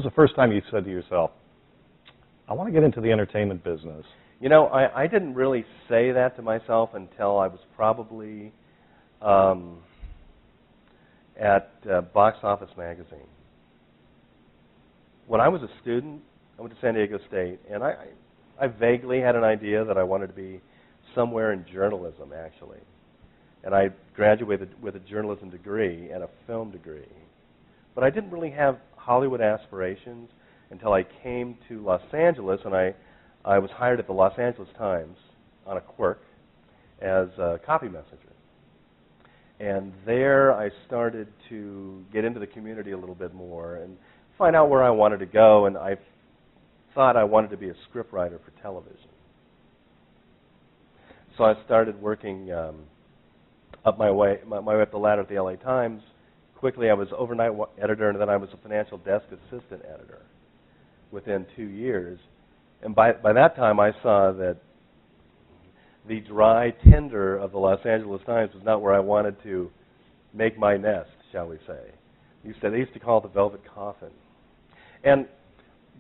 was the first time you said to yourself, I want to get into the entertainment business? You know, I didn't really say that to myself until I was probably at Box Office magazine. When I was a student, I went to San Diego State, and I vaguely had an idea that I wanted to be somewhere in journalism, actually. And I graduated with a journalism degree and a film degree. But I didn't really have Hollywood aspirations until I came to Los Angeles, and I was hired at the Los Angeles Times on a quirk as a copy messenger. And there I started to get into the community a little bit more and find out where I wanted to go, and I thought I wanted to be a scriptwriter for television. So I started working up my way up the ladder at the LA Times. Quickly I was overnight editor, and then I was a financial desk assistant editor within 2 years. And by that time I saw that the dry tinder of the Los Angeles Times was not where I wanted to make my nest, shall we say. They used to call it the velvet coffin. And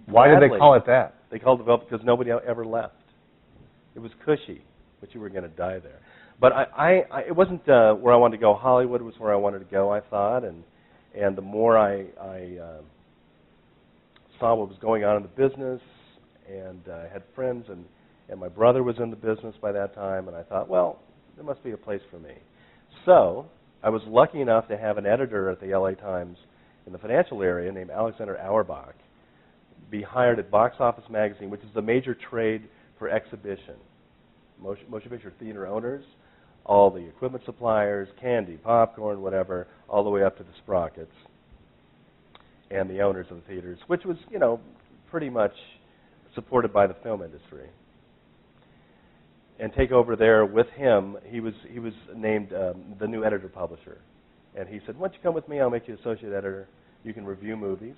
why did they call it that? They called it the velvet because nobody ever left. It was cushy, but you were going to die there. But it wasn't where I wanted to go. Hollywood was where I wanted to go, I thought. And the more I saw what was going on in the business, and I had friends, and my brother was in the business by that time, and I thought, well, there must be a place for me. So I was lucky enough to have an editor at the LA Times in the financial area named Alexander Auerbach be hired at Box Office magazine, which is the major trade for exhibition. Motion picture theater owners, all the equipment suppliers, candy, popcorn, whatever, all the way up to the sprockets, and the owners of the theaters, which was, you know, pretty much supported by the film industry. And take over there with him, he was named the new editor-publisher. And he said, why don't you come with me, I'll make you associate editor. You can review movies,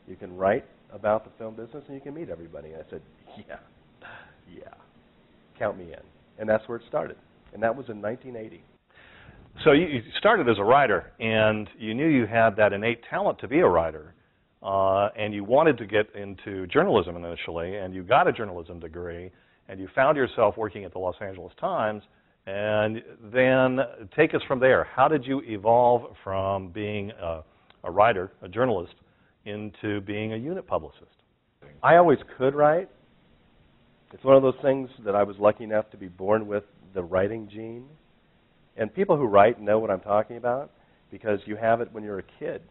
you can write about the film business, and you can meet everybody. And I said, yeah, count me in. And that's where it started. And that was in 1980. So you started as a writer, and you knew you had that innate talent to be a writer, and you wanted to get into journalism initially, and you got a journalism degree, and you found yourself working at the Los Angeles Times, and then take us from there. How did you evolve from being a writer, a journalist, into being a unit publicist? I always could write. It's one of those things that I was lucky enough to be born with the writing gene. And people who write know what I'm talking about because you have it when you're a kid.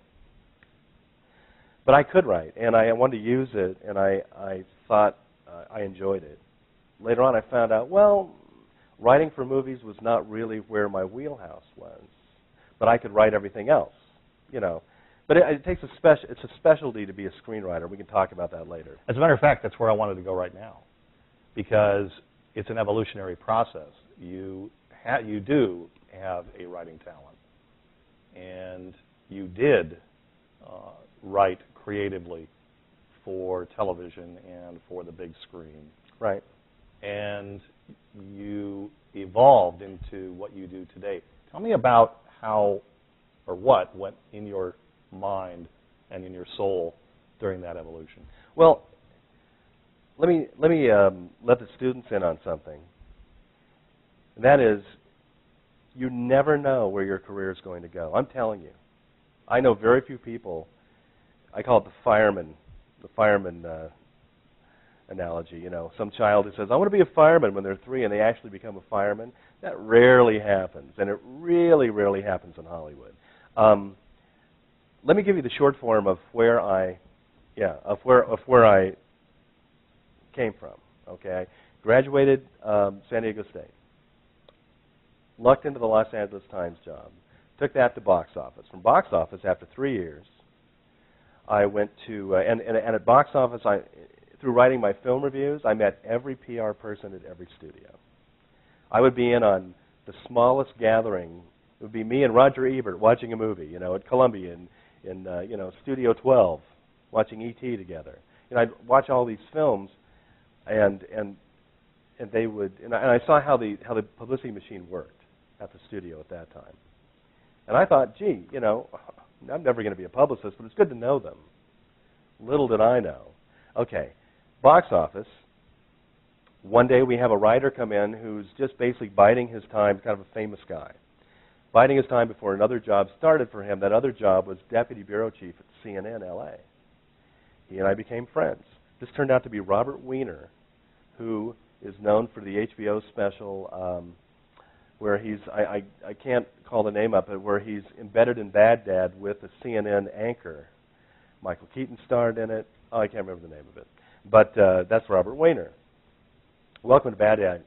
But I could write, and I wanted to use it, and I thought I enjoyed it. Later on I found out, well, writing for movies was not really where my wheelhouse was. But I could write everything else, you know. But it takes it's a specialty to be a screenwriter. We can talk about that later. As a matter of fact, that's where I wanted to go right now, because it's an evolutionary process. You do have a writing talent, and you did write creatively for television and for the big screen. Right. And you evolved into what you do today. Tell me about how or what went in your mind and in your soul during that evolution. Well, let me let the students in on something. And that is, you never know where your career is going to go. I'm telling you. I know very few people. I call it the fireman analogy. You know, some child who says, I want to be a fireman when they're 3, and they actually become a fireman. That rarely happens, and it really rarely happens in Hollywood. Let me give you the short form of where I came from. Okay, I graduated San Diego State, lucked into the Los Angeles Times job, took that to Box Office. From Box Office, after 3 years, I went to and at Box Office, through writing my film reviews, I met every PR person at every studio. I would be in on the smallest gathering. It would be me and Roger Ebert watching a movie, you know, at Columbia in Studio 12, watching E.T. together. And I'd watch all these films, and they would, and I saw how the publicity machine worked at the studio at that time. And I thought, gee, you know, I'm never going to be a publicist, but it's good to know them. Little did I know. Okay, box office. One day we have a writer come in who's just basically biding his time, kind of a famous guy. Biding his time before another job started for him. That other job was deputy bureau chief at CNN LA. He and I became friends. This turned out to be Robert Weiner, who is known for the HBO special where he's, I can't call the name up, but where he's embedded in Baghdad with a CNN anchor. Michael Keaton starred in it. Oh, I can't remember the name of it. But that's Robert Weiner. Welcome to Baghdad,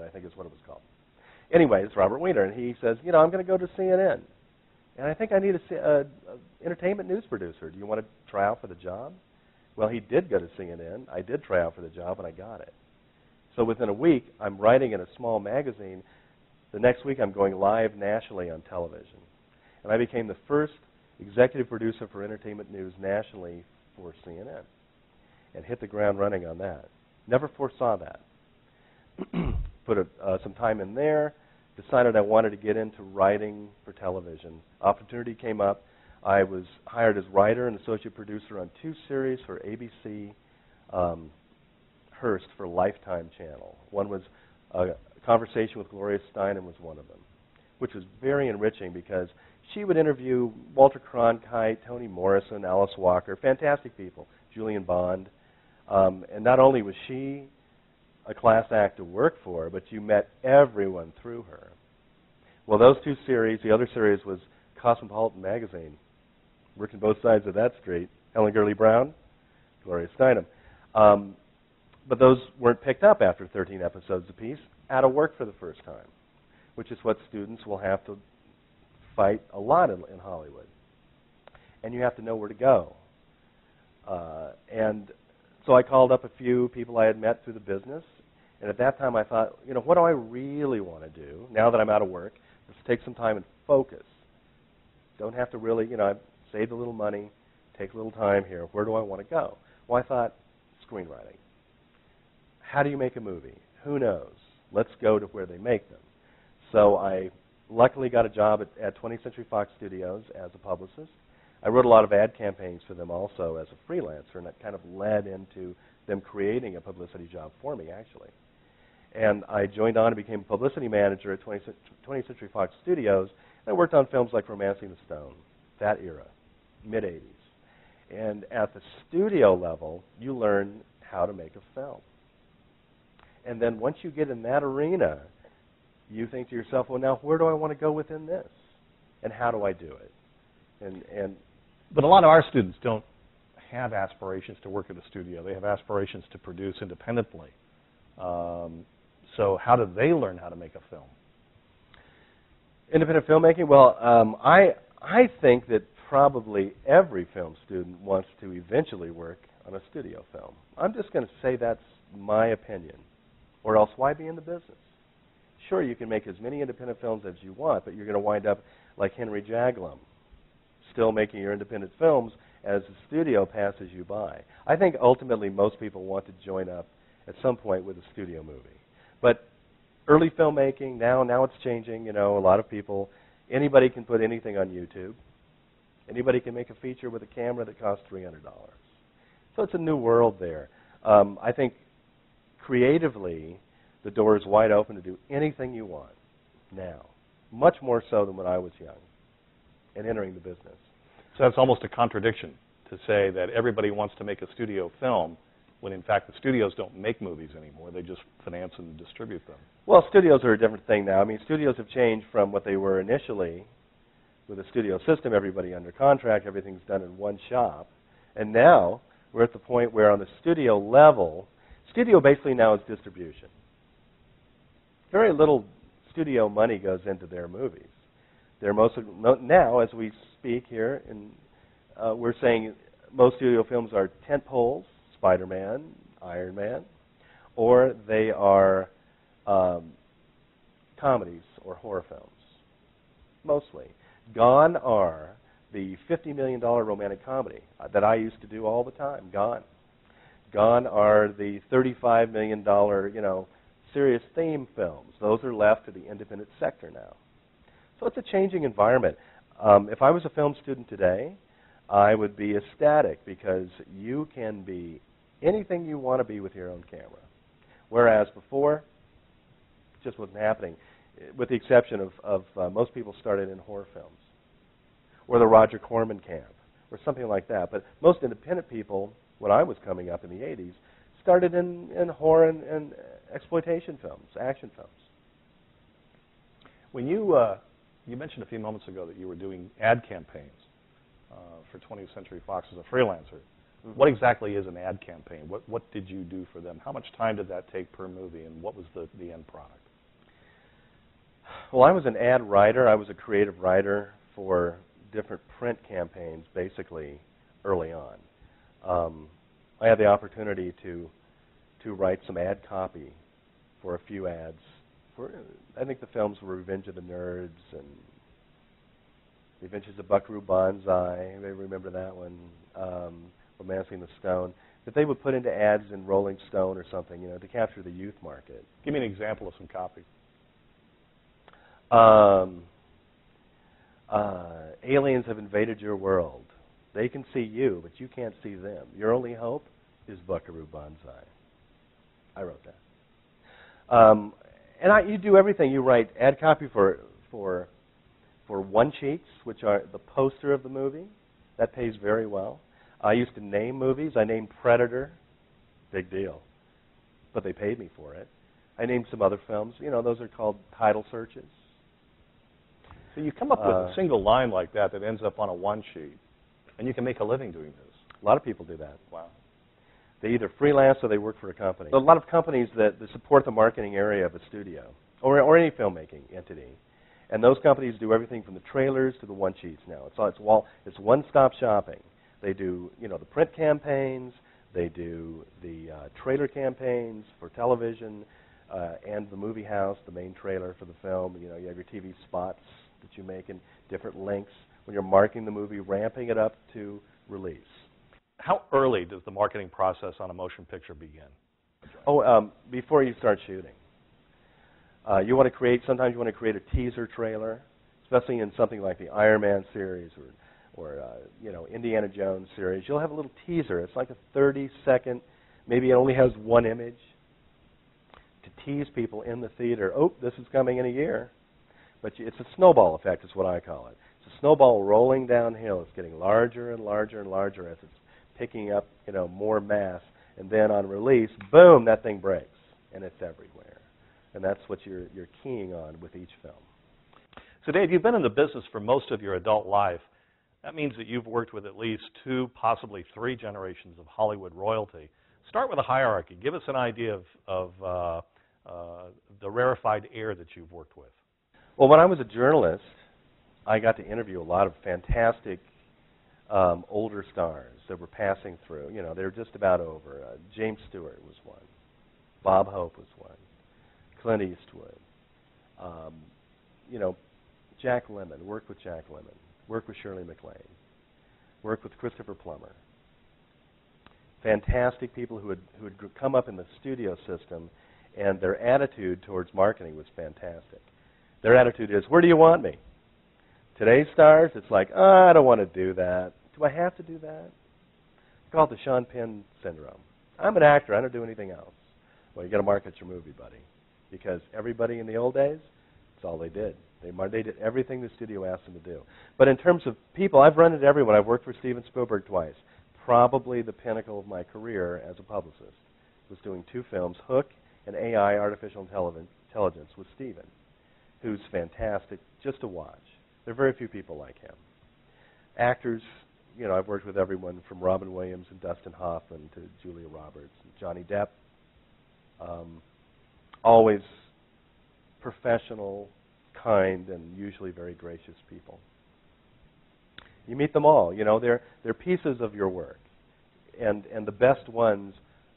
I think is what it was called. Anyway, it's Robert Weiner, and he says, I'm going to go to CNN. And I think I need a entertainment news producer. Do you want to try out for the job? Well, he did go to CNN. I did try out for the job, and I got it. So within a week, I'm writing in a small magazine. The next week, I'm going live nationally on television. And I became the first executive producer for entertainment news nationally for CNN and hit the ground running on that. Never foresaw that. Put some time in there, decided I wanted to get into writing for television. Opportunity came up. I was hired as writer and associate producer on 2 series for ABC Hearst for Lifetime Channel. One was a Conversation with Gloria Steinem was one of them, which was very enriching because she would interview Walter Cronkite, Toni Morrison, Alice Walker, fantastic people, Julian Bond. And not only was she a class act to work for, but you met everyone through her. Well, those 2 series, the other series was Cosmopolitan Magazine. Working both sides of that street. Helen Gurley Brown, Gloria Steinem. But those weren't picked up after 13 episodes apiece. Out of work for the first time, which is what students will have to fight a lot in Hollywood. And you have to know where to go. And so I called up a few people I had met through the business. And at that time I thought, what do I really want to do now that I'm out of work? Let's take some time and focus. Don't have to really, I've saved a little money, take a little time here. Where do I want to go? Well, I thought, screenwriting. How do you make a movie? Who knows? Let's go to where they make them. So I luckily got a job at 20th Century Fox Studios as a publicist. I wrote a lot of ad campaigns for them also as a freelancer, and that kind of led into them creating a publicity job for me, actually. And I joined on and became a publicity manager at 20th Century Fox Studios. And I worked on films like Romancing the Stone, that era, mid-'80s. And at the studio level, you learn how to make a film. And then once you get in that arena, you think to yourself, well, now where do I want to go within this? And how do I do it? But a lot of our students don't have aspirations to work at a studio. They have aspirations to produce independently. So how do they learn how to make a film? Independent filmmaking? Well, I think that probably every film student wants to eventually work on a studio film. I'm just going to say that's my opinion. Or else why be in the business? Sure, you can make as many independent films as you want, but you're going to wind up like Henry Jaglom, still making your independent films as the studio passes you by. I think ultimately most people want to join up at some point with a studio movie. But early filmmaking, now it's changing. A lot of people, anybody can put anything on YouTube. Anybody can make a feature with a camera that costs $300. So it's a new world there. I think creatively, the door is wide open to do anything you want now, much more so than when I was young and entering the business. So that's almost a contradiction to say that everybody wants to make a studio film when, in fact, the studios don't make movies anymore. They just finance and distribute them. Well, studios are a different thing now. I mean, studios have changed from what they were initially with a studio system, everybody under contract, everything's done in one shop. And now we're at the point where on the studio level, studio basically now is distribution. Very little studio money goes into their movies. They're mostly, now as we speak here, and we're saying most studio films are tentpoles, Spider-Man, Iron Man, or they are comedies or horror films, mostly. Gone are the $50 million romantic comedy that I used to do all the time, gone. Gone are the $35 million, serious theme films. Those are left to the independent sector now. So it's a changing environment. If I was a film student today, I would be ecstatic because you can be anything you want to be with your own camera. Whereas before, it just wasn't happening, with the exception of most people started in horror films or the Roger Corman camp or something like that. But most independent people, when I was coming up in the 80s, started in horror and exploitation films, action films. When you mentioned a few moments ago that you were doing ad campaigns for 20th Century Fox as a freelancer. Mm-hmm. What exactly is an ad campaign? What did you do for them? How much time did that take per movie, and what was the end product? Well, I was an ad writer. I was a creative writer for different print campaigns, basically, early on. I had the opportunity to write some ad copy for a few ads. I think the films were Revenge of the Nerds and The Adventures of Buckaroo Banzai. You may remember that one. Romancing the Stone. That they would put into ads in Rolling Stone or something, to capture the youth market. Give me an example of some copy. Aliens have invaded your world. They can see you, but you can't see them. Your only hope is Buckaroo Banzai. I wrote that. And you do everything. You write ad copy for one-sheets, which are the poster of the movie. That pays very well. I used to name movies. I named Predator. Big deal. But they paid me for it. I named some other films. Those are called title searches. So you come up with a single line like that ends up on a one-sheet, and you can make a living doing this. A lot of people do that. Wow. They either freelance or they work for a company. A lot of companies that support the marketing area of a studio or any filmmaking entity. And those companies do everything from the trailers to the one-sheets now. It's one-stop shopping. They do, the print campaigns. They do the trailer campaigns for television and the movie house, the main trailer for the film. You have your TV spots that you make in different lengths when you're marketing the movie, ramping it up to release. How early does the marketing process on a motion picture begin? Before you start shooting. Sometimes you want to create a teaser trailer, especially in something like the Iron Man series or Indiana Jones series. You'll have a little teaser. It's like a 30-second, maybe it only has one image to tease people in the theater. Oh, this is coming in a year. But it's a snowball effect is what I call it. It's a snowball rolling downhill. It's getting larger and larger and larger as it's picking up, more mass. And then on release, boom, that thing breaks. And it's everywhere. And that's what you're keying on with each film. So, Dave, you've been in the business for most of your adult life. That means that you've worked with at least 2, possibly 3 generations of Hollywood royalty. Start with a hierarchy. Give us an idea of the rarefied air that you've worked with. Well, when I was a journalist, I got to interview a lot of fantastic older stars that were passing through. They were just about over. James Stewart was one. Bob Hope was one. Clint Eastwood. Jack Lemmon. Worked with Jack Lemmon. Worked with Shirley MacLaine. Worked with Christopher Plummer. Fantastic people who had come up in the studio system, and their attitude towards marketing was fantastic. Their attitude is, where do you want me? Today's stars, it's like, I don't want to do that. Do I have to do that? It's called the Sean Penn syndrome. I'm an actor. I don't do anything else. Well, you got to market your movie, buddy. Because everybody in the old days, that's all they did. They did everything the studio asked them to do. But in terms of people, I've run into everyone. I've worked for Steven Spielberg twice. Probably the pinnacle of my career as a publicist was doing 2 films, Hook and AI, Artificial Intelligence, with Steven, who's fantastic just to watch. There are very few people like him. Actors, I've worked with everyone from Robin Williams and Dustin Hoffman to Julia Roberts and Johnny Depp. Always professional, kind, and usually very gracious people. You meet them all. They're pieces of your work, and the best ones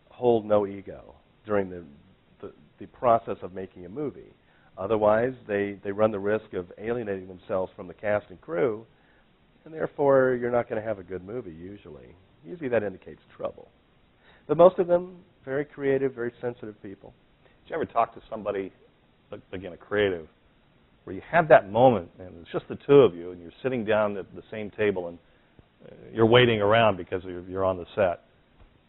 hold no ego during the process of making a movie. Otherwise, they run the risk of alienating themselves from the cast and crew, and therefore you're not going to have a good movie usually. Usually that indicates trouble. But most of them, very creative, very sensitive people. Did you ever talk to somebody, again, a creative, where you had that moment, and it's just the 2 of you, and you're sitting down at the same table, and you're waiting around because you're on the set,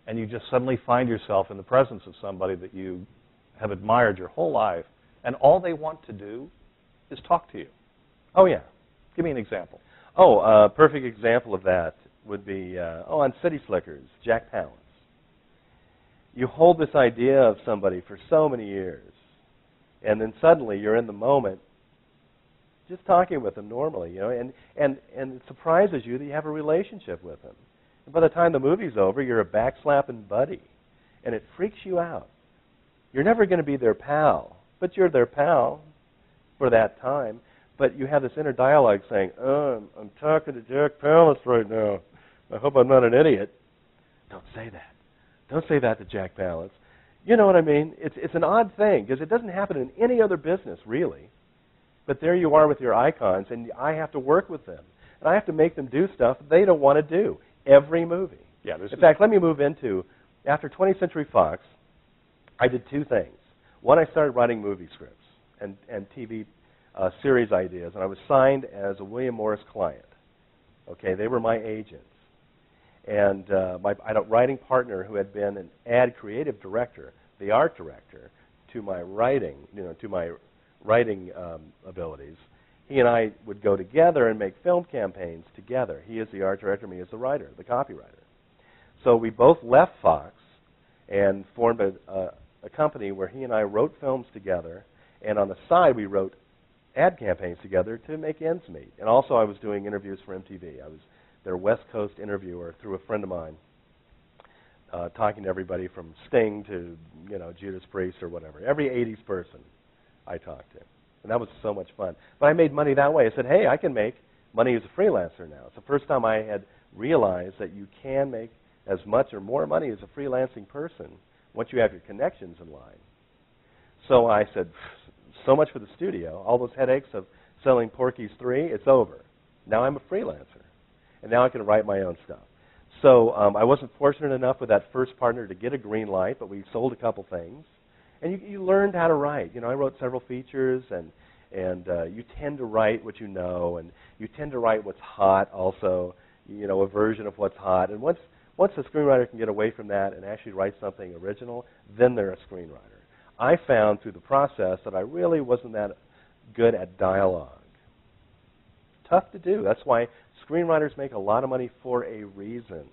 and you just suddenly find yourself in the presence of somebody that you have admired your whole life, and all they want to do is talk to you. Oh, yeah. Give me an example. Oh, a perfect example of that would be, on City Slickers, Jack Palance. You hold this idea of somebody for so many years, and then suddenly you're in the moment just talking with them normally, you know, and it surprises you that you have a relationship with them. And by the time the movie's over, you're a backslapping buddy, and it freaks you out. You're never going to be their pal, but you're their pal for that time. But you have this inner dialogue saying, "Oh, I'm talking to Jack Palance right now. I hope I'm not an idiot." Don't say that. Don't say that to Jack Palance. You know what I mean? It's an odd thing because it doesn't happen in any other business, really. But there you are with your icons, and I have to work with them. And I have to make them do stuff they don't want to do every movie. Yeah, in fact, let me move into, after 20th Century Fox, I did two things. One, I started writing movie scripts and TV series ideas, and I was signed as a William Morris client. Okay, they were my agents. And I had a writing partner who had been an ad creative director, the art director, to my writing, abilities. He and I would go together and make film campaigns together. He is the art director, me as the writer, the copywriter. So we both left Fox and formed a company where he and I wrote films together, and on the side we wrote ad campaigns together to make ends meet. And also I was doing interviews for MTV. I was their West Coast interviewer through a friend of mine, talking to everybody from Sting to, Judas Priest or whatever. Every 80s person I talked to. And that was so much fun. But I made money that way. I said, hey, I can make money as a freelancer now. It's the first time I had realized that you can make as much or more money as a freelancing person once you have your connections in line. So I said, so much for the studio. All those headaches of selling Porky's 3, it's over. Now I'm a freelancer. And now I can write my own stuff. So I wasn't fortunate enough with that first partner to get a green light, but we sold a couple things. And you learned how to write. I wrote several features, and you tend to write what you know, and you tend to write what's hot also, a version of what's hot. And once a screenwriter can get away from that and actually write something original, then they're a screenwriter. I found through the process that I really wasn't that good at dialogue. Tough to do. That's why screenwriters make a lot of money for a reason.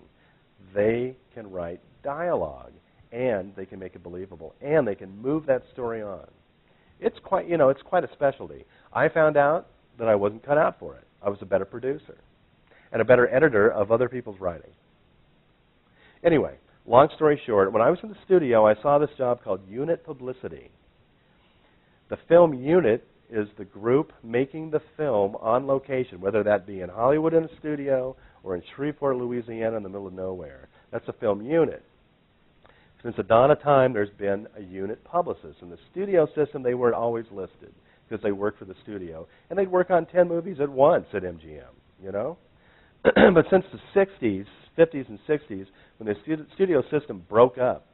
They can write dialogue, and they can make it believable, and they can move that story on. It's quite a specialty. I found out that I wasn't cut out for it. I was a better producer and a better editor of other people's writing. Anyway, long story short, when I was in the studio, I saw this job called Unit Publicity. The film unit is the group making the film on location, whether that be in Hollywood in a studio or in Shreveport, Louisiana in the middle of nowhere. That's a film unit. Since the dawn of time, there's been a unit publicist. In the studio system, they weren't always listed because they worked for the studio. And they'd work on 10 movies at once at MGM, But since the 50s and 60s, when the studio system broke up,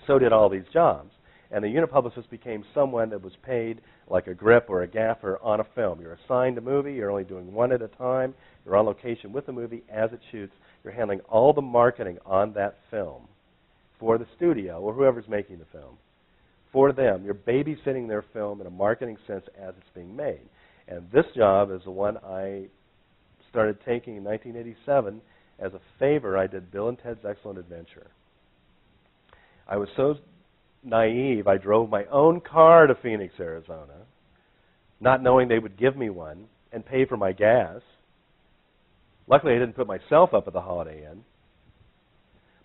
so did all these jobs. And the unit publicist became someone that was paid like a grip or a gaffer on a film. You're assigned a movie. You're only doing one at a time. You're on location with the movie as it shoots. You're handling all the marketing on that film for the studio or whoever's making the film. For them, you're babysitting their film in a marketing sense as it's being made. And this job is the one I started taking in 1987 as a favor. I did Bill and Ted's Excellent Adventure. I was so naive, I drove my own car to Phoenix, Arizona, not knowing they would give me one and pay for my gas. Luckily, I didn't put myself up at the Holiday Inn.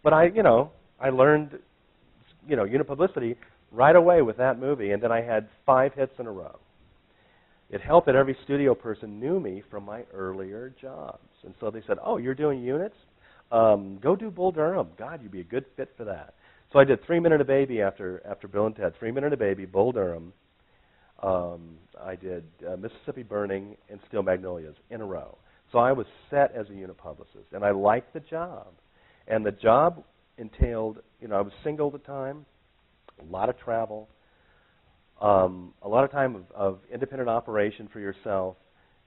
But I learned, unit publicity right away with that movie, and then I had 5 hits in a row. It helped that every studio person knew me from my earlier jobs. And so they said, oh, you're doing units? Go do Bull Durham. God, you'd be a good fit for that. So I did 3 Men and a Baby after Bill and Ted. 3 Men and a Baby, Bull Durham. I did Mississippi Burning and Steel Magnolias in a row. So I was set as a unit publicist, and I liked the job. And the job entailed, I was single at the time, a lot of travel, a lot of time of independent operation for yourself.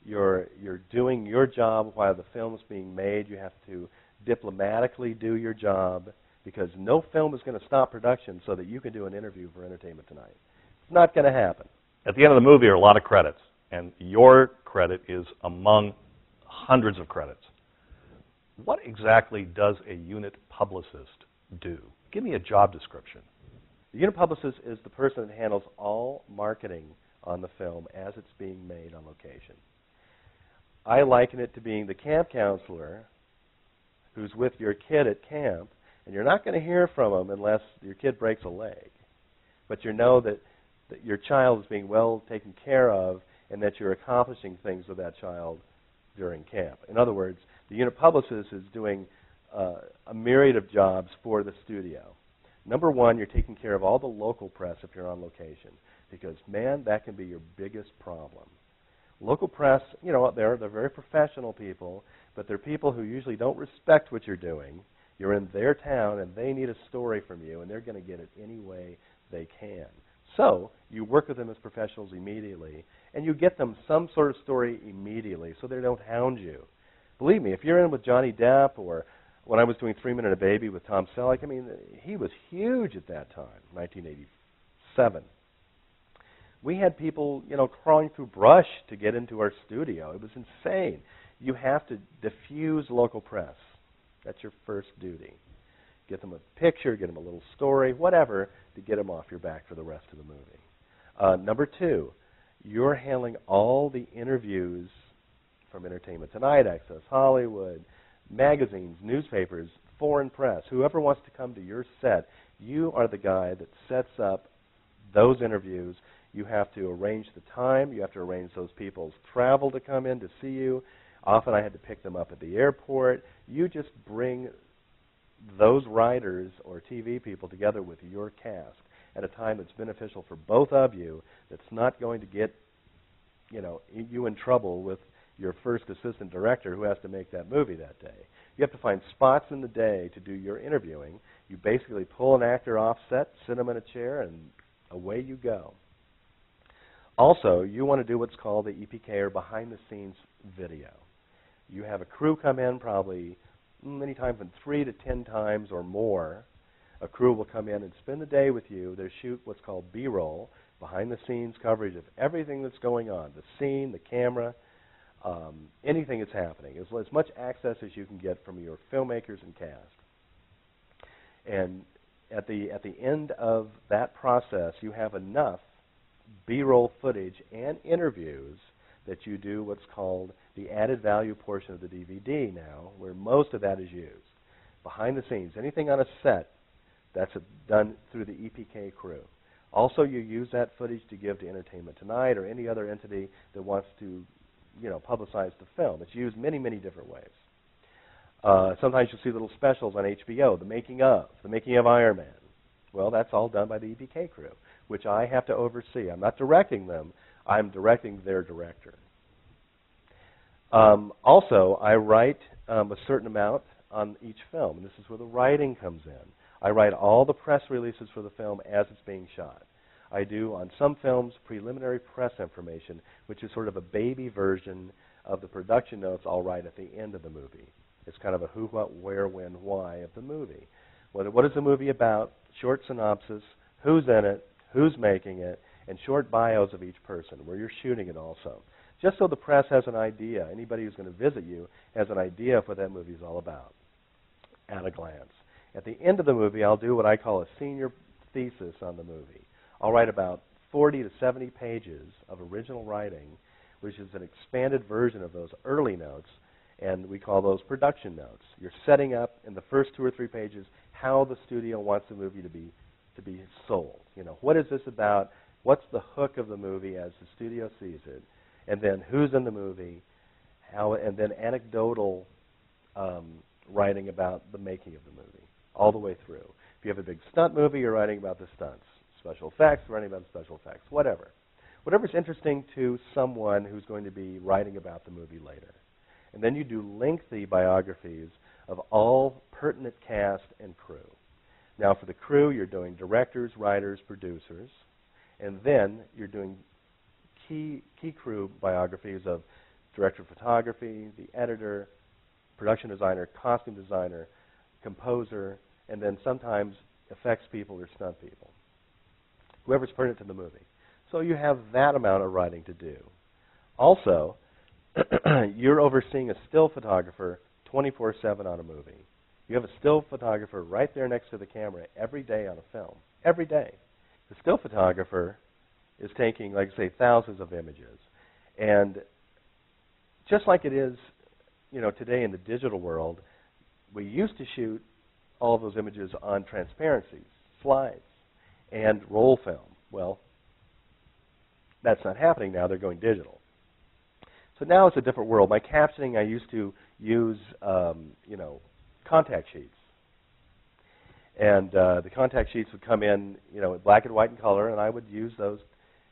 You're doing your job while the film's being made. You have to diplomatically do your job because no film is going to stop production so that you can do an interview for Entertainment Tonight. It's not going to happen. At the end of the movie are a lot of credits, and your credit is among hundreds of credits. What exactly does a unit publicist do? Give me a job description. The unit publicist is the person that handles all marketing on the film as it's being made on location. I liken it to being the camp counselor who's with your kid at camp, and you're not going to hear from him unless your kid breaks a leg. But you know that your child is being well taken care of and that you're accomplishing things with that child during camp. In other words, the unit publicist is doing a myriad of jobs for the studio. Number one, you're taking care of all the local press if you're on location because, man, that can be your biggest problem. Local press, you know, they're very professional people, but they're people who usually don't respect what you're doing. You're in their town, and they need a story from you, and they're going to get it any way they can. So you work with them as professionals immediately, and you get them some sort of story immediately so they don't hound you. Believe me, if you're in with Johnny Depp or when I was doing 3 Men and a Baby with Tom Selleck, I mean, he was huge at that time, 1987. We had people, you know, crawling through brush to get into our studio. It was insane. You have to diffuse local press. That's your first duty. Get them a picture, get them a little story, whatever, to get them off your back for the rest of the movie. Number two, you're handling all the interviews from Entertainment Tonight, Access Hollywood, magazines, newspapers, foreign press, whoever wants to come to your set, you are the guy that sets up those interviews. You have to arrange the time. You have to arrange those people's travel to come in to see you. Often I had to pick them up at the airport. You just bring those writers or TV people together with your cast at a time that's beneficial for both of you, that's not going to get, you know, you in trouble with your first assistant director who has to make that movie that day. You have to find spots in the day to do your interviewing. You basically pull an actor off set, sit him in a chair, and away you go. Also, you want to do what's called the EPK, or behind-the-scenes video. You have a crew come in probably many times, 3 to 10 times or more. A crew will come in and spend the day with you. They shoot what's called B-roll, behind-the-scenes coverage of everything that's going on, the scene, the camera, anything that's happening, as much access as you can get from your filmmakers and cast. And at the end of that process, you have enough B-roll footage and interviews that you do what's called the added value portion of the DVD now, where most of that is used. Behind the scenes, anything on a set, that's done through the EPK crew. Also, you use that footage to give to Entertainment Tonight or any other entity that wants to, you know, publicize the film. It's used many, many different ways. Sometimes you'll see little specials on HBO, the making of Iron Man. Well, that's all done by the EPK crew, which I have to oversee. I'm not directing them. I'm directing their director. Also, I write a certain amount on each film, and this is where the writing comes in. I write all the press releases for the film as it's being shot. I do, on some films, preliminary press information, which is sort of a baby version of the production notes I'll write at the end of the movie. It's kind of a who, what, where, when, why of the movie. What is the movie about? Short synopsis, who's in it, who's making it, and short bios of each person, where you're shooting it also. Just so the press has an idea, anybody who's going to visit you has an idea of what that movie is all about at a glance. At the end of the movie, I'll do what I call a senior thesis on the movie. I'll write about 40 to 70 pages of original writing, which is an expanded version of those early notes, and we call those production notes. You're setting up in the first 2 or 3 pages how the studio wants the movie to be sold. You know, what is this about? What's the hook of the movie as the studio sees it? And then who's in the movie? How? And then anecdotal writing about the making of the movie, all the way through. If you have a big stunt movie, you're writing about the stunts. Special effects, writing about special effects, whatever. Whatever's interesting to someone who's going to be writing about the movie later. And then you do lengthy biographies of all pertinent cast and crew. Now, for the crew, you're doing directors, writers, producers, and then you're doing key crew biographies of director of photography, the editor, production designer, costume designer, composer, and then sometimes effects people or stunt people. Whoever's put it to the movie. So you have that amount of writing to do. Also, you're overseeing a still photographer 24/7 on a movie. You have a still photographer right there next to the camera every day on a film. Every day. The still photographer is taking, like I say, thousands of images. And just like it is, today in the digital world, we used to shoot all of those images on transparencies, slides, and roll film. Well, that's not happening now. They're going digital. So now it's a different world. My captioning, I used to use, contact sheets. And the contact sheets would come in, black and white and color, and I would use those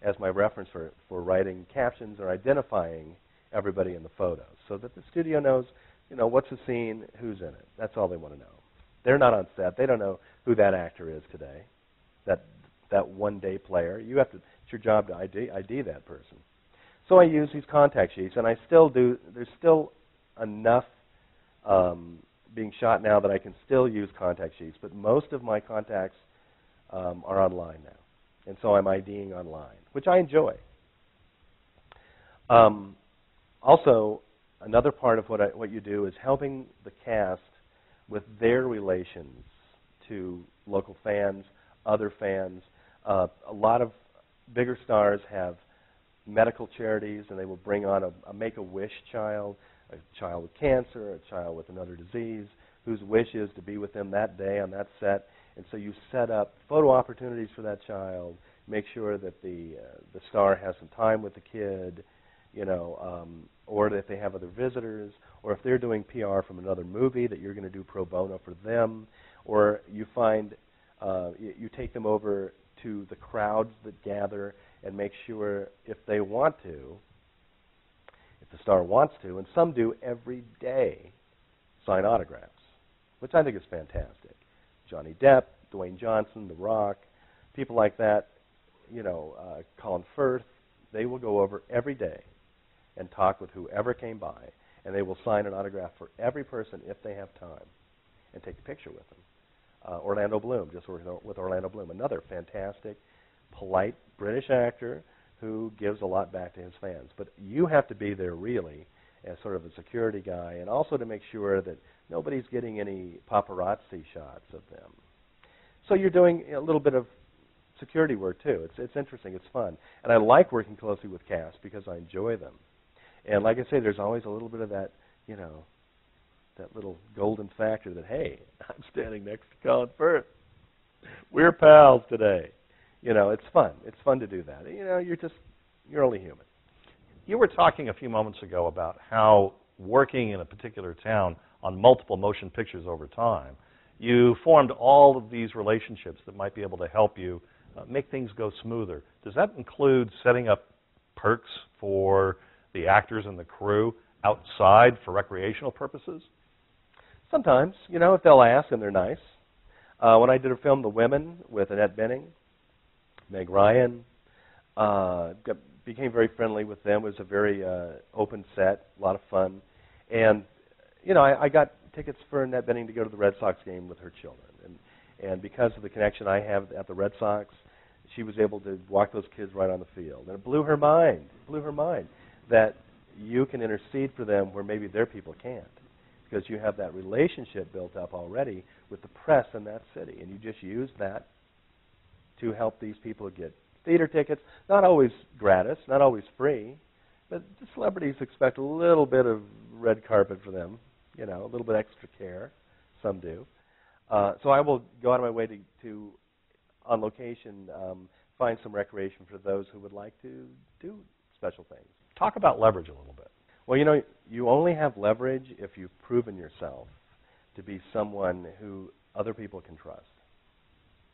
as my reference for writing captions or identifying everybody in the photos so that the studio knows, what's the scene, who's in it. That's all they want to know. They're not on set. They don't know who that actor is today, that one-day player. It's your job to ID that person. So I use these contact sheets, and I still do. There's still enough being shot now that I can still use contact sheets, but most of my contacts are online now. And so I'm IDing online, which I enjoy. Also, another part of what you do is helping the cast with their relations to local fans, other fans. A lot of bigger stars have medical charities, and they will bring on a Make-A-Wish child, a child with cancer, a child with another disease, whose wish is to be with them that day on that set. And so you set up photo opportunities for that child, make sure that the star has some time with the kid, or that they have other visitors, or if they're doing PR from another movie that you're going to do pro bono for them, or you find you take them over to the crowds that gather and make sure if they want to, if the star wants to, and some do every day, sign autographs, which I think is fantastic. Johnny Depp, Dwayne Johnson, The Rock, people like that, Colin Firth, they will go over every day and talk with whoever came by, and they will sign an autograph for every person if they have time, and take a picture with them. Orlando Bloom, just working with Orlando Bloom, another fantastic, polite British actor who gives a lot back to his fans. But you have to be there really as sort of a security guy, and also to make sure that nobody's getting any paparazzi shots of them. So you're doing a little bit of security work too. It's interesting, it's fun. And I like working closely with cast because I enjoy them. And like I say, there's always a little bit of that, that little golden factor that, hey, I'm standing next to Colin Firth. We're pals today. It's fun. It's fun to do that. You're only human. You were talking a few moments ago about how working in a particular town on multiple motion pictures over time, you formed all of these relationships that might be able to help you make things go smoother. Does that include setting up perks for the actors and the crew outside for recreational purposes? Sometimes, if they'll ask and they're nice. When I did a film, The Women, with Annette Bening, Meg Ryan, became very friendly with them. It was a very open set, a lot of fun. And, I got tickets for Annette Bening to go to the Red Sox game with her children. And because of the connection I have at the Red Sox, she was able to walk those kids right on the field. And it blew her mind that you can intercede for them where maybe their people can't, because you have that relationship built up already with the press in that city. And you just use that to help these people get theater tickets, not always gratis, not always free, but the celebrities expect a little bit of red carpet for them, a little bit extra care. Some do. So I will go out of my way to on location, find some recreation for those who would like to do special things. Talk about leverage a little bit. Well, you only have leverage if you've proven yourself to be someone who other people can trust.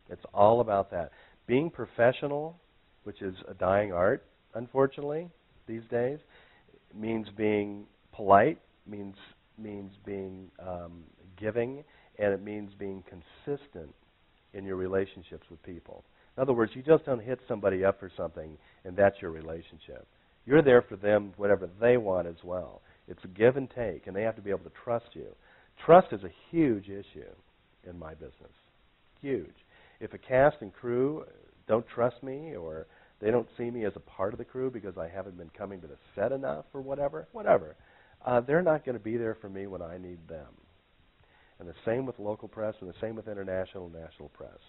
It's all about that. Being professional, which is a dying art, unfortunately, these days, means being polite, means being giving, and it means being consistent in your relationships with people. In other words, you just don't hit somebody up for something and that's your relationship. You're there for them, whatever they want as well. It's a give and take, and they have to be able to trust you. Trust is a huge issue in my business. Huge. If a cast and crew don't trust me, or they don't see me as a part of the crew because I haven't been coming to the set enough or whatever, they're not going to be there for me when I need them. And the same with local press, and the same with international and national press.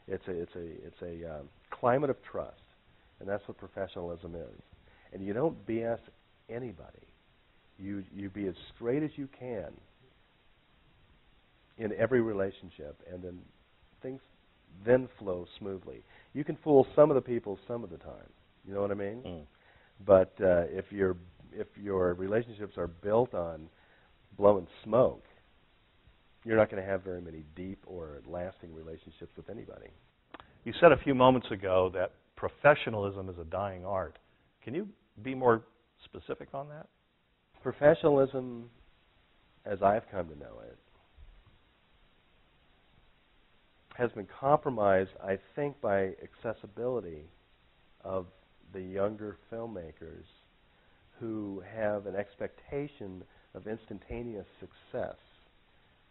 It's a climate of trust, and that's what professionalism is. And you don't BS anybody. You be as straight as you can in every relationship, and then things then flow smoothly. You can fool some of the people some of the time. You know what I mean? Mm. But if your relationships are built on blowing smoke, you're not going to have very many deep or lasting relationships with anybody. You said a few moments ago that professionalism is a dying art. Can you be more specific on that? Professionalism, as I've come to know it, has been compromised, I think, by accessibility of the younger filmmakers who have an expectation of instantaneous success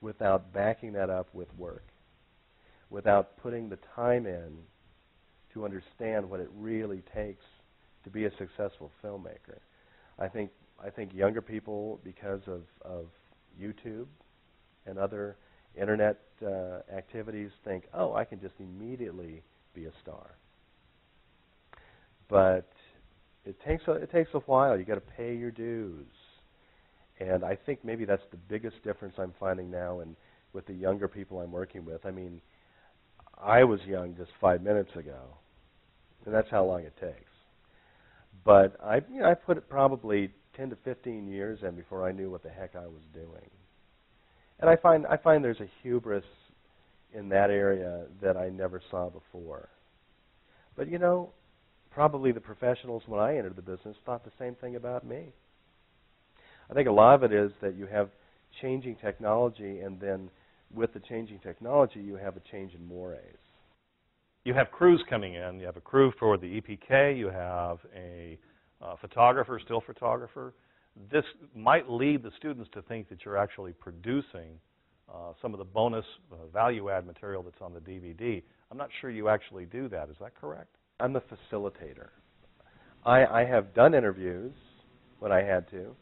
without backing that up with work, without putting the time in to understand what it really takes to be a successful filmmaker. I think younger people, because of YouTube and other internet activities, think, oh, I can just immediately be a star. But it takes a while. You got to pay your dues. And I think maybe that's the biggest difference I'm finding now with the younger people I'm working with. I mean, I was young just 5 minutes ago, and that's how long it takes. But I put it probably 10 to 15 years in before I knew what the heck I was doing. And I find there's a hubris in that area that I never saw before. But probably the professionals when I entered the business thought the same thing about me. I think a lot of it is that you have changing technology, and then with the changing technology, you have a change in mores. You have crews coming in. You have a crew for the EPK. You have a photographer, still photographer. This might lead the students to think that you're actually producing some of the bonus value-add material that's on the DVD. I'm not sure you actually do that. Is that correct? I'm the facilitator. I have done interviews when I had to,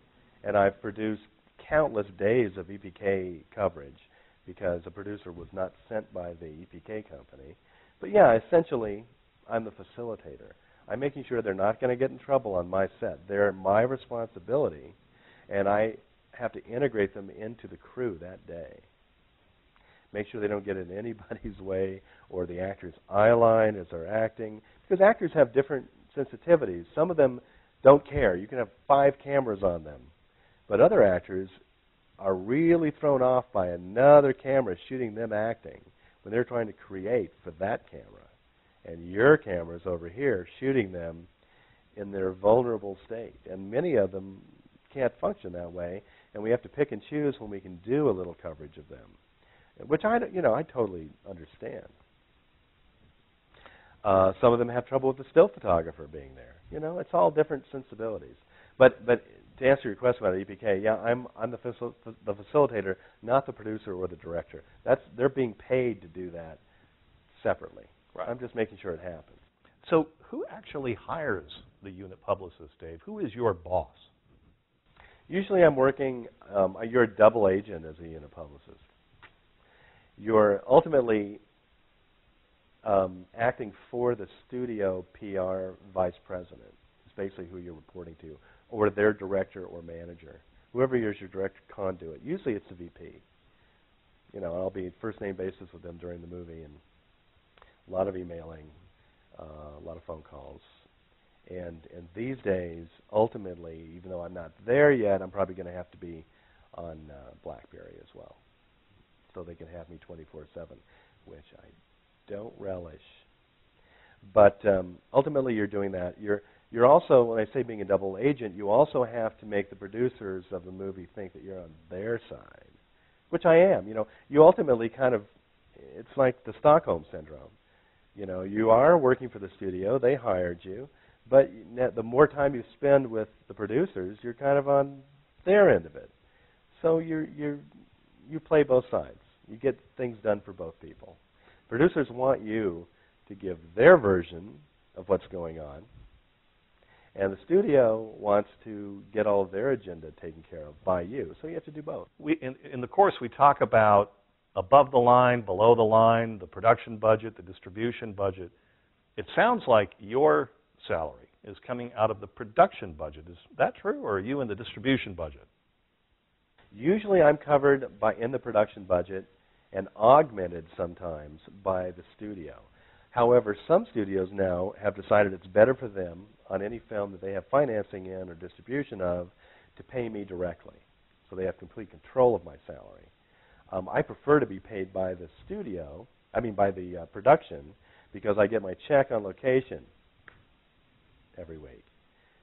and I've produced countless days of EPK coverage because a producer was not sent by the EPK company. But yeah, essentially, I'm the facilitator. I'm making sure they're not going to get in trouble on my set. They're my responsibility, and I have to integrate them into the crew that day. Make sure they don't get in anybody's way or the actor's eye line as they're acting, because actors have different sensitivities. Some of them don't care. You can have 5 cameras on them. But other actors are really thrown off by another camera shooting them acting when they're trying to create for that camera. And your camera's over here shooting them in their vulnerable state. And many of them can't function that way, and we have to pick and choose when we can do a little coverage of them, which I totally understand. Some of them have trouble with the still photographer being there. It's all different sensibilities. But to answer your question about EPK, yeah, I'm the facilitator, not the producer or the director. They're being paid to do that separately. Right. I'm just making sure it happens. So who actually hires the unit publicist, Dave? Who is your boss? Usually I'm working, you're a double agent as a unit publicist. You're ultimately acting for the studio PR vice president. It's basically who you're reporting to, or their director or manager. Whoever is your direct conduit. Usually it's the VP. I'll be first name basis with them during the movie, and a lot of emailing, a lot of phone calls. And these days, ultimately, even though I'm not there yet, I'm probably going to have to be on BlackBerry as well, so they can have me 24/7, which I don't relish. But ultimately, you're doing that. You're also, when I say being a double agent, you also have to make the producers of the movie think that you're on their side, which I am. You ultimately it's like the Stockholm Syndrome. You are working for the studio. They hired you. But the more time you spend with the producers, you're kind of on their end of it. So you play both sides. You get things done for both people. Producers want you to give their version of what's going on, and the studio wants to get all of their agenda taken care of by you. So you have to do both. In the course, we talk about above the line, below the line, the production budget, the distribution budget. It sounds like your salary is coming out of the production budget. Is that true, or are you in the distribution budget? Usually I'm covered in the production budget and augmented sometimes by the studio. However, some studios now have decided it's better for them on any film that they have financing in or distribution of to pay me directly. So they have complete control of my salary. I prefer to be paid by the by the production, because I get my check on location every week.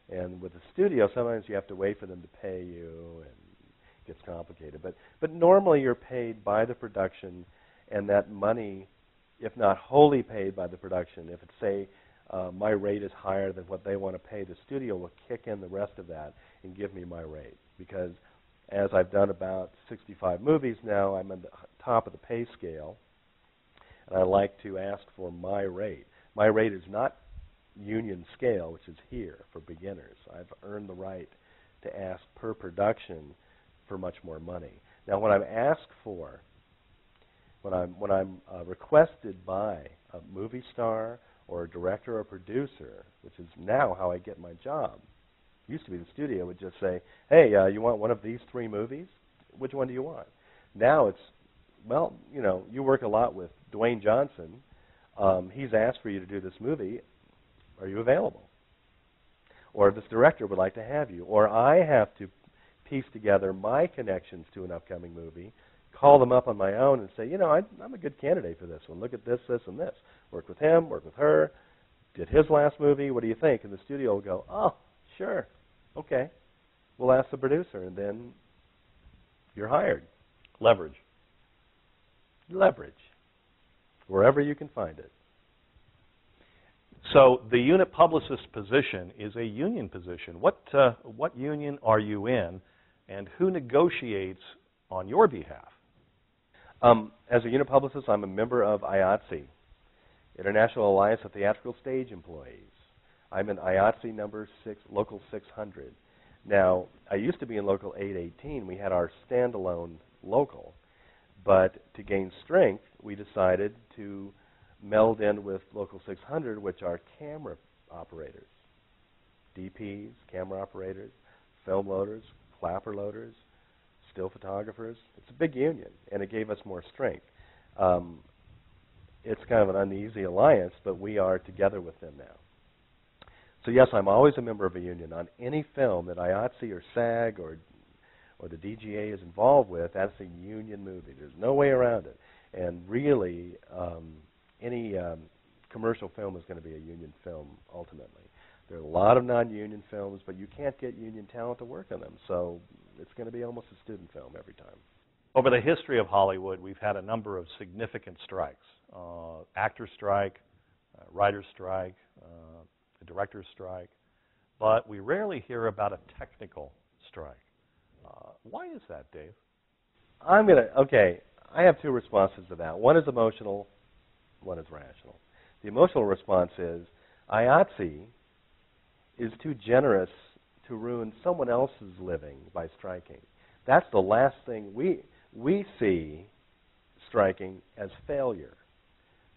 And with the studio, sometimes you have to wait for them to pay you, and it gets complicated. But normally you're paid by the production, and that money, if not wholly paid by the production, if it's, say, my rate is higher than what they want to pay, the studio will kick in the rest of that and give me my rate. Because as I've done about 65 movies now, I'm at the top of the pay scale, and I like to ask for my rate. My rate is not union scale, which is here for beginners. I've earned the right to ask per production for much more money. Now, when I'm asked for, when I'm requested by a movie star or a director or producer, which is now how I get my job. Used to be the studio would just say, hey, you want one of these 3 movies? Which one do you want? Now it's, well, you know, you work a lot with Dwayne Johnson. He's asked for you to do this movie. Are you available? Or this director would like to have you. Or I have to piece together my connections to an upcoming movie, call them up on my own and say, you know, I'm a good candidate for this one. Look at this, this, and this. Work with him, work with her. Did his last movie. What do you think? And the studio will go, oh, sure, okay. We'll ask the producer, and then you're hired. Leverage. Leverage. Wherever you can find it. So the unit publicist position is a union position. What union are you in, and who negotiates on your behalf? As a unit publicist, I'm a member of IATSE, International Alliance of Theatrical Stage Employees. I'm in IATSE number 6, Local 600. Now, I used to be in Local 818. We had our standalone local. But to gain strength, we decided to meld in with Local 600, which are camera operators, DPs, camera operators, film loaders, clapper loaders, still photographers. It's a big union, and it gave us more strength. It's kind of an uneasy alliance, but we are together with them now. So yes, I'm always a member of a union. On any film that IATSE or SAG or the DGA is involved with, that's a union movie. There's no way around it. And really, any commercial film is going to be a union film ultimately. There are a lot of non-union films, but you can't get union talent to work on them. So it's going to be almost a student film every time. Over the history of Hollywood, we've had a number of significant strikes. Actor strike, writer strike, a director strike. But we rarely hear about a technical strike. Why is that, Dave? Okay, I have 2 responses to that. One is emotional, one is rational. The emotional response is IATSE is too generous to ruin someone else's living by striking. That's the last thing we see striking as failure.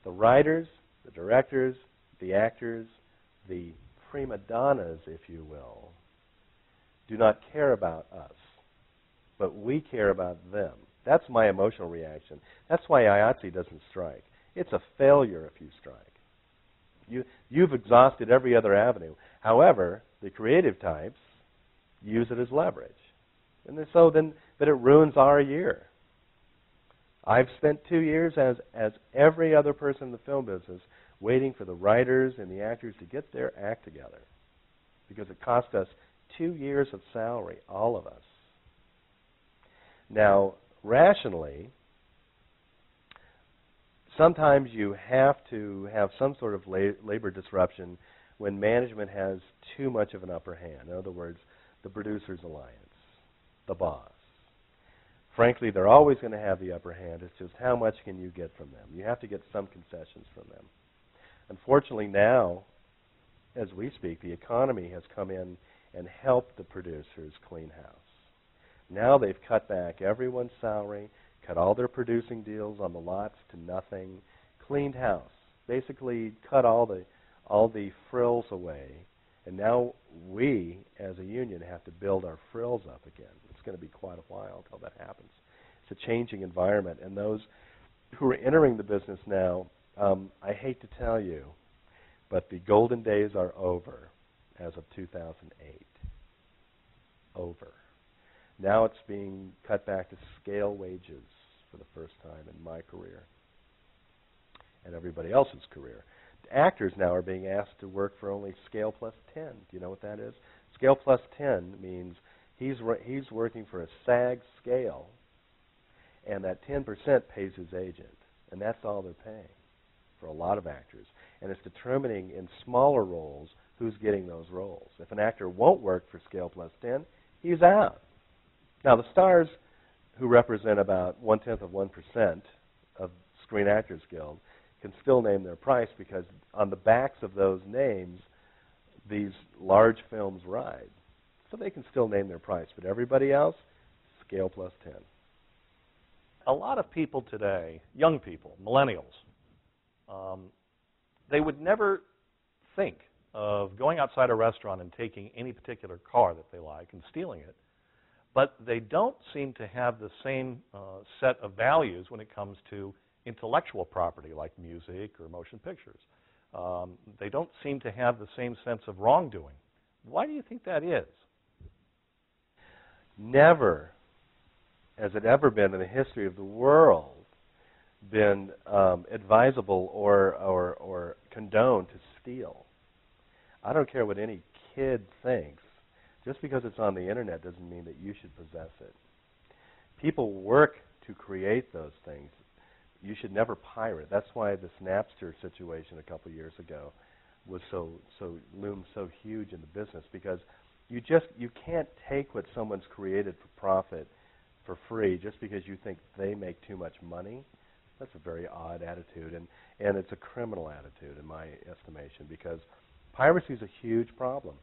The writers, the directors, the actors, the prima donnas, if you will, do not care about us, but we care about them. That's my emotional reaction. That's why IATSE doesn't strike. It's a failure if you strike. You've exhausted every other avenue. However, the creative types use it as leverage. And but it ruins our year. I've spent 2 years, as every other person in the film business, waiting for the writers and the actors to get their act together, because it cost us 2 years of salary, all of us. Now, rationally, sometimes you have to have some sort of labor disruption when management has too much of an upper hand. In other words, the producers' alliance, the boss. Frankly, they're always going to have the upper hand. It's just how much can you get from them? You have to get some concessions from them. Unfortunately now, as we speak, the economy has come in and helped the producers clean house. Now they've cut back everyone's salary, cut all their producing deals on the lots to nothing, cleaned house, basically cut all the frills away, and now we, as a union, have to build our frills up again. It's going to be quite a while until that happens. It's a changing environment, and those who are entering the business now, I hate to tell you, but the golden days are over as of 2008. Over. Now it's being cut back to scale wages for the first time in my career and everybody else's career. Actors now are being asked to work for only scale plus 10. Do you know what that is? Scale plus 10 means he's working for a SAG scale, and that 10% pays his agent, and that's all they're paying for a lot of actors. And it's determining in smaller roles who's getting those roles. If an actor won't work for scale plus 10, he's out. Now, the stars, who represent about 1/10% of Screen Actors Guild, can still name their price because on the backs of those names, these large films ride. So they can still name their price. But everybody else, scale plus 10. A lot of people today, young people, millennials, they would never think of going outside a restaurant and taking any particular car that they like and stealing it. But they don't seem to have the same set of values when it comes to intellectual property like music or motion pictures. They don't seem to have the same sense of wrongdoing. Why do you think that is? Never has it ever been in the history of the world been advisable or condoned to steal. I don't care what any kid thinks. Just because it's on the internet doesn't mean that you should possess it. People work to create those things. You should never pirate. That's why this Napster situation a couple years ago was loomed so huge in the business, because you can't take what someone's created for profit for free just because you think they make too much money. That's a very odd attitude, and it's a criminal attitude in my estimation, because piracy is a huge problem.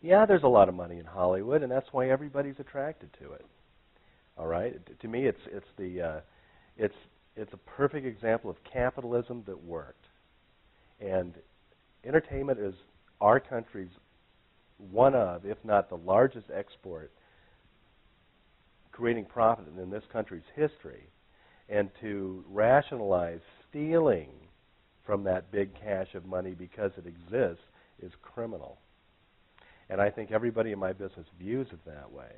Yeah, there's a lot of money in Hollywood, and that's why everybody's attracted to it. All right? To me, it's a perfect example of capitalism that worked. And entertainment is our country's one of, if not the largest export, creating profit in this country's history. And to rationalize stealing from that big cache of money because it exists is criminal. And I think everybody in my business views it that way.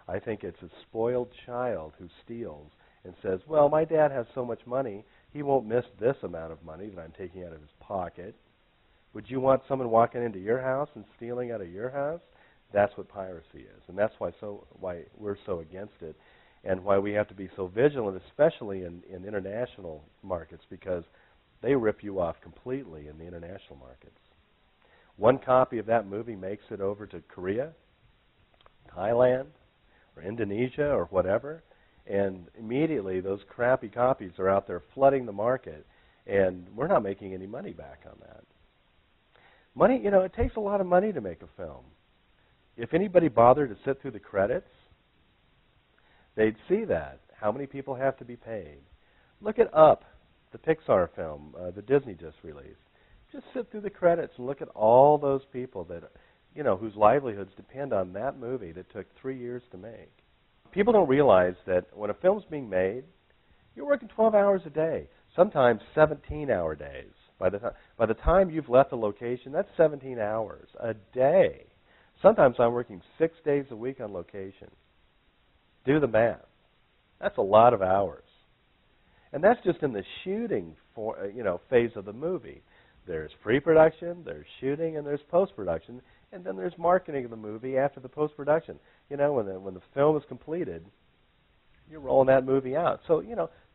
I think it's a spoiled child who steals and says, well, my dad has so much money, he won't miss this amount of money that I'm taking out of his pocket. Would you want someone walking into your house and stealing out of your house? That's what piracy is. And that's why we're so against it, and why we have to be so vigilant, especially in international markets, because they rip you off completely in the international markets. One copy of that movie makes it over to Korea, Thailand, or Indonesia, or whatever, and immediately those crappy copies are out there flooding the market, and we're not making any money back on that. Money, it takes a lot of money to make a film. If anybody bothered to sit through the credits, they'd see that, how many people have to be paid. Look at Up, the Pixar film that Disney just released. Just sit through the credits and look at all those people that, whose livelihoods depend on that movie that took 3 years to make. People don't realize that when a film's being made, you're working 12 hours a day, sometimes 17-hour days. By the time you've left the location, that's 17 hours a day. Sometimes I'm working 6 days a week on location. Do the math. That's a lot of hours. And that's just in the shooting phase of the movie. There's pre-production, there's shooting, and there's post-production, and then there's marketing of the movie after the post-production. When the film is completed, you're rolling that movie out. So,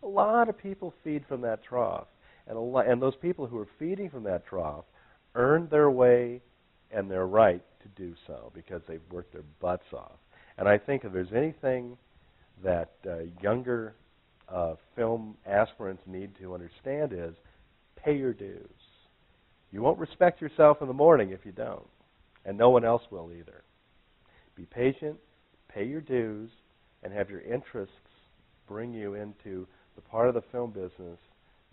a lot of people feed from that trough. And those people who are feeding from that trough earned their way and their right to do so because they've worked their butts off. And I think if there's anything that younger film aspirants need to understand is pay your dues. You won't respect yourself in the morning if you don't, and no one else will either. Be patient, pay your dues, and have your interests bring you into the part of the film business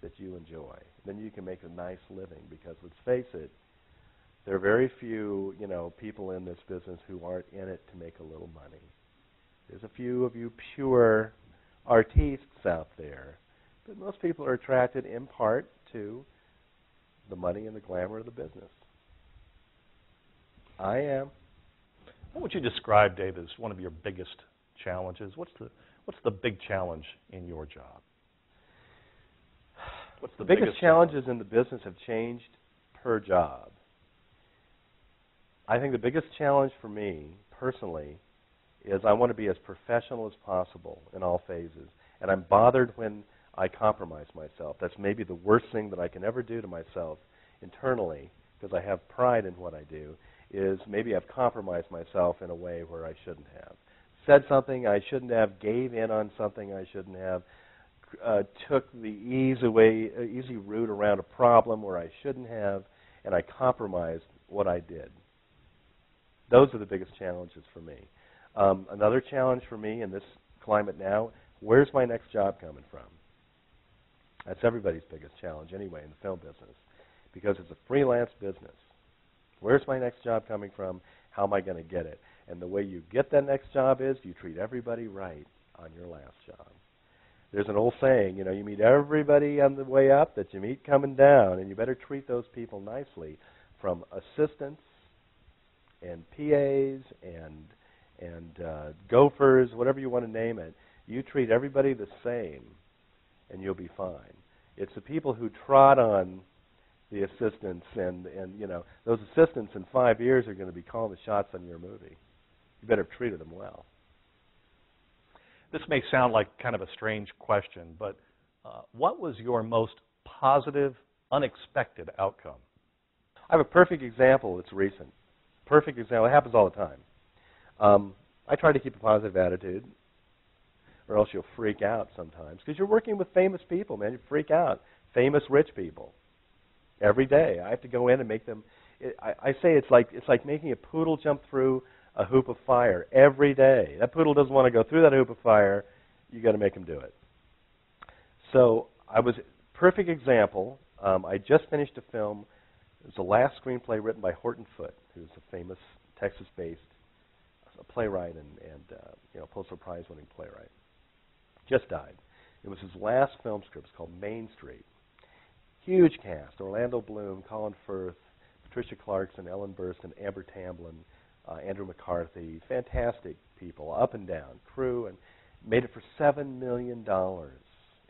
that you enjoy. Then you can make a nice living because, let's face it, there are very few, people in this business who aren't in it to make a little money. There's a few of you pure artistes out there, but most people are attracted in part to the money and the glamour of the business. I am. What would you describe, Dave, as one of your biggest challenges? What's the big challenge in your job? What's the biggest challenges in the business have changed per job. I think the biggest challenge for me, personally, is I want to be as professional as possible in all phases. And I'm bothered when I compromise myself. That's maybe the worst thing that I can ever do to myself internally, because I have pride in what I do, is maybe I've compromised myself in a way where I shouldn't have. Said something I shouldn't have, gave in on something I shouldn't have, took the easy route around a problem where I shouldn't have, and I compromised what I did. Those are the biggest challenges for me. Another challenge for me in this climate now, where's my next job coming from? That's everybody's biggest challenge anyway in the film business, because it's a freelance business. Where's my next job coming from? How am I going to get it? And the way you get that next job is you treat everybody right on your last job. There's an old saying, you meet everybody on the way up that you meet coming down, and you better treat those people nicely, from assistants and PAs and gophers, whatever you want to name it. You treat everybody the same, and you'll be fine. It's the people who trot on the assistants, and those assistants in 5 years are going to be calling the shots on your movie. You better have treated them well. This may sound like kind of a strange question, but what was your most positive, unexpected outcome? I have a perfect example. It's recent. Perfect example. It happens all the time. I try to keep a positive attitude, or else you'll freak out sometimes, because you're working with famous people, man. You freak out. Famous rich people. Every day, I have to go in and make them. I say it's like making a poodle jump through a hoop of fire every day. That poodle doesn't want to go through that hoop of fire. You got to make him do it. So I was perfect example. I just finished a film. It was the last screenplay written by Horton Foote, who's a famous Texas-based playwright and Pulitzer Prize-winning playwright. Just died. It was his last film script. It's called Main Street. Huge cast: Orlando Bloom, Colin Firth, Patricia Clarkson, Ellen Burstyn, Amber Tamblyn, Andrew McCarthy. Fantastic people, up and down, crew, and made it for $7 million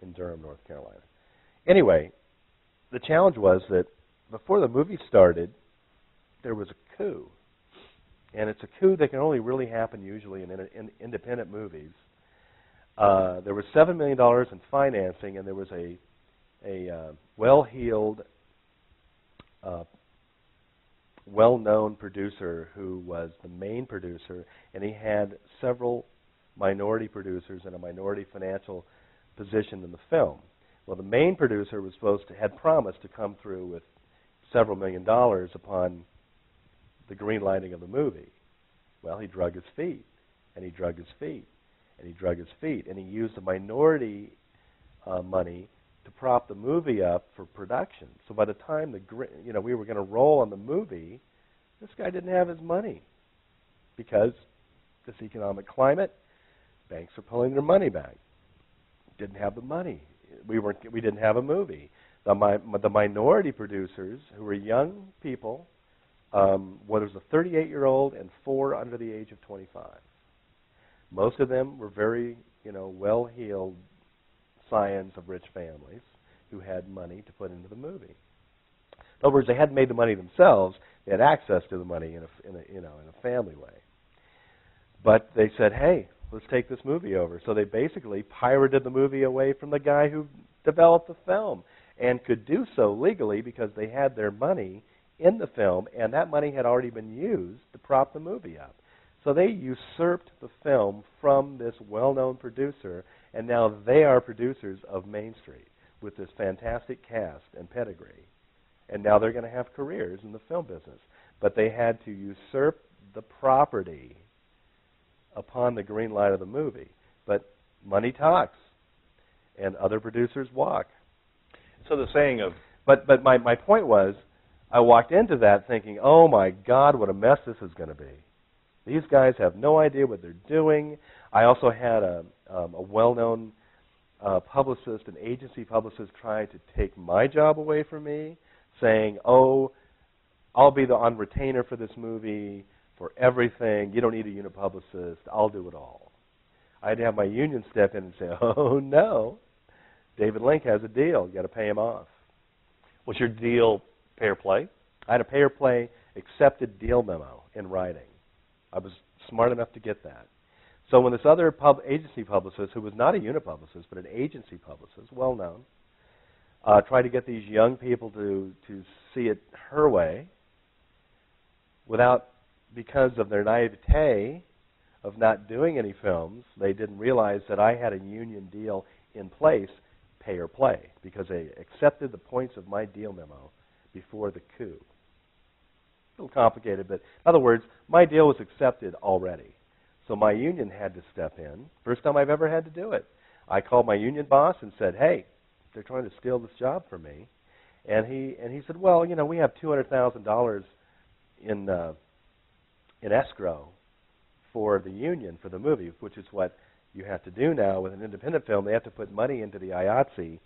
in Durham, North Carolina. Anyway, the challenge was that before the movie started, there was a coup. And it's a coup that can only really happen usually in independent movies. There was $7 million in financing, and there was a well-heeled, well-known producer who was the main producer, and he had several minority producers and a minority financial position in the film. Well, the main producer was had promised to come through with several $1 million upon the green lighting of the movie. Well, he drug his feet, and he drug his feet, and he drug his feet, and he used the minority money to prop the movie up for production. So by the time we were going to roll on the movie, this guy didn't have his money, because this economic climate, banks are pulling their money back. Didn't have the money. We didn't have a movie. The minority producers, who were young people, well, there's a 38-year-old and 4 under the age of 25. Most of them were very, well-heeled scions of rich families who had money to put into the movie. In other words, they hadn't made the money themselves; they had access to the money in a family way. But they said, "Hey, let's take this movie over." So they basically pirated the movie away from the guy who developed the film, and could do so legally because they had their money in the film, and that money had already been used to prop the movie up. So they usurped the film from this well-known producer, and now they are producers of Main Street with this fantastic cast and pedigree. And now they're going to have careers in the film business. But they had to usurp the property upon the green light of the movie. But money talks, and other producers walk. So the saying of... But my point was, I walked into that thinking, oh my God, what a mess this is going to be. These guys have no idea what they're doing. I also had a well-known publicist, an agency publicist, trying to take my job away from me, saying, oh, I'll be on retainer for this movie, for everything. You don't need a unit publicist. I'll do it all. I had to have my union step in and say, oh, no. David Linck has a deal. You've got to pay him off. Was your deal pay or play? I had a pay or play accepted deal memo in writing. I was smart enough to get that. So when this other agency publicist, who was not a unit publicist, but an agency publicist, well-known, tried to get these young people to see it her way, because of their naivete of not doing any films, they didn't realize that I had a union deal in place, pay or play, because they accepted the points of my deal memo before the coup. A little complicated, but in other words, my deal was accepted already. So my union had to step in. First time I've ever had to do it. I called my union boss and said, hey, they're trying to steal this job from me. And he said, well, you know, we have $200,000 in escrow for the union, for the movie, which is what you have to do now with an independent film. They have to put money into the IATSE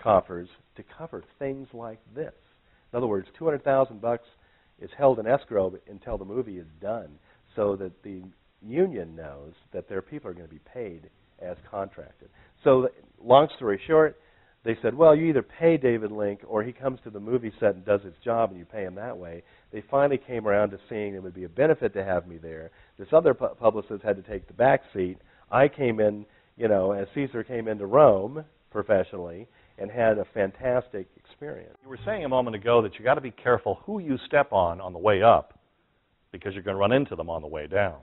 coffers to cover things like this. In other words, $200,000 is held in escrow until the movie is done, so that the union knows that their people are going to be paid as contracted. So, long story short, they said, well, you either pay David Linck or he comes to the movie set and does his job and you pay him that way. They finally came around to seeing it would be a benefit to have me there. This other publicist had to take the back seat. I came in, you know, as Caesar came into Rome professionally and had a fantastic experience. You were saying a moment ago that you got to be careful who you step on the way up, because you're going to run into them on the way down.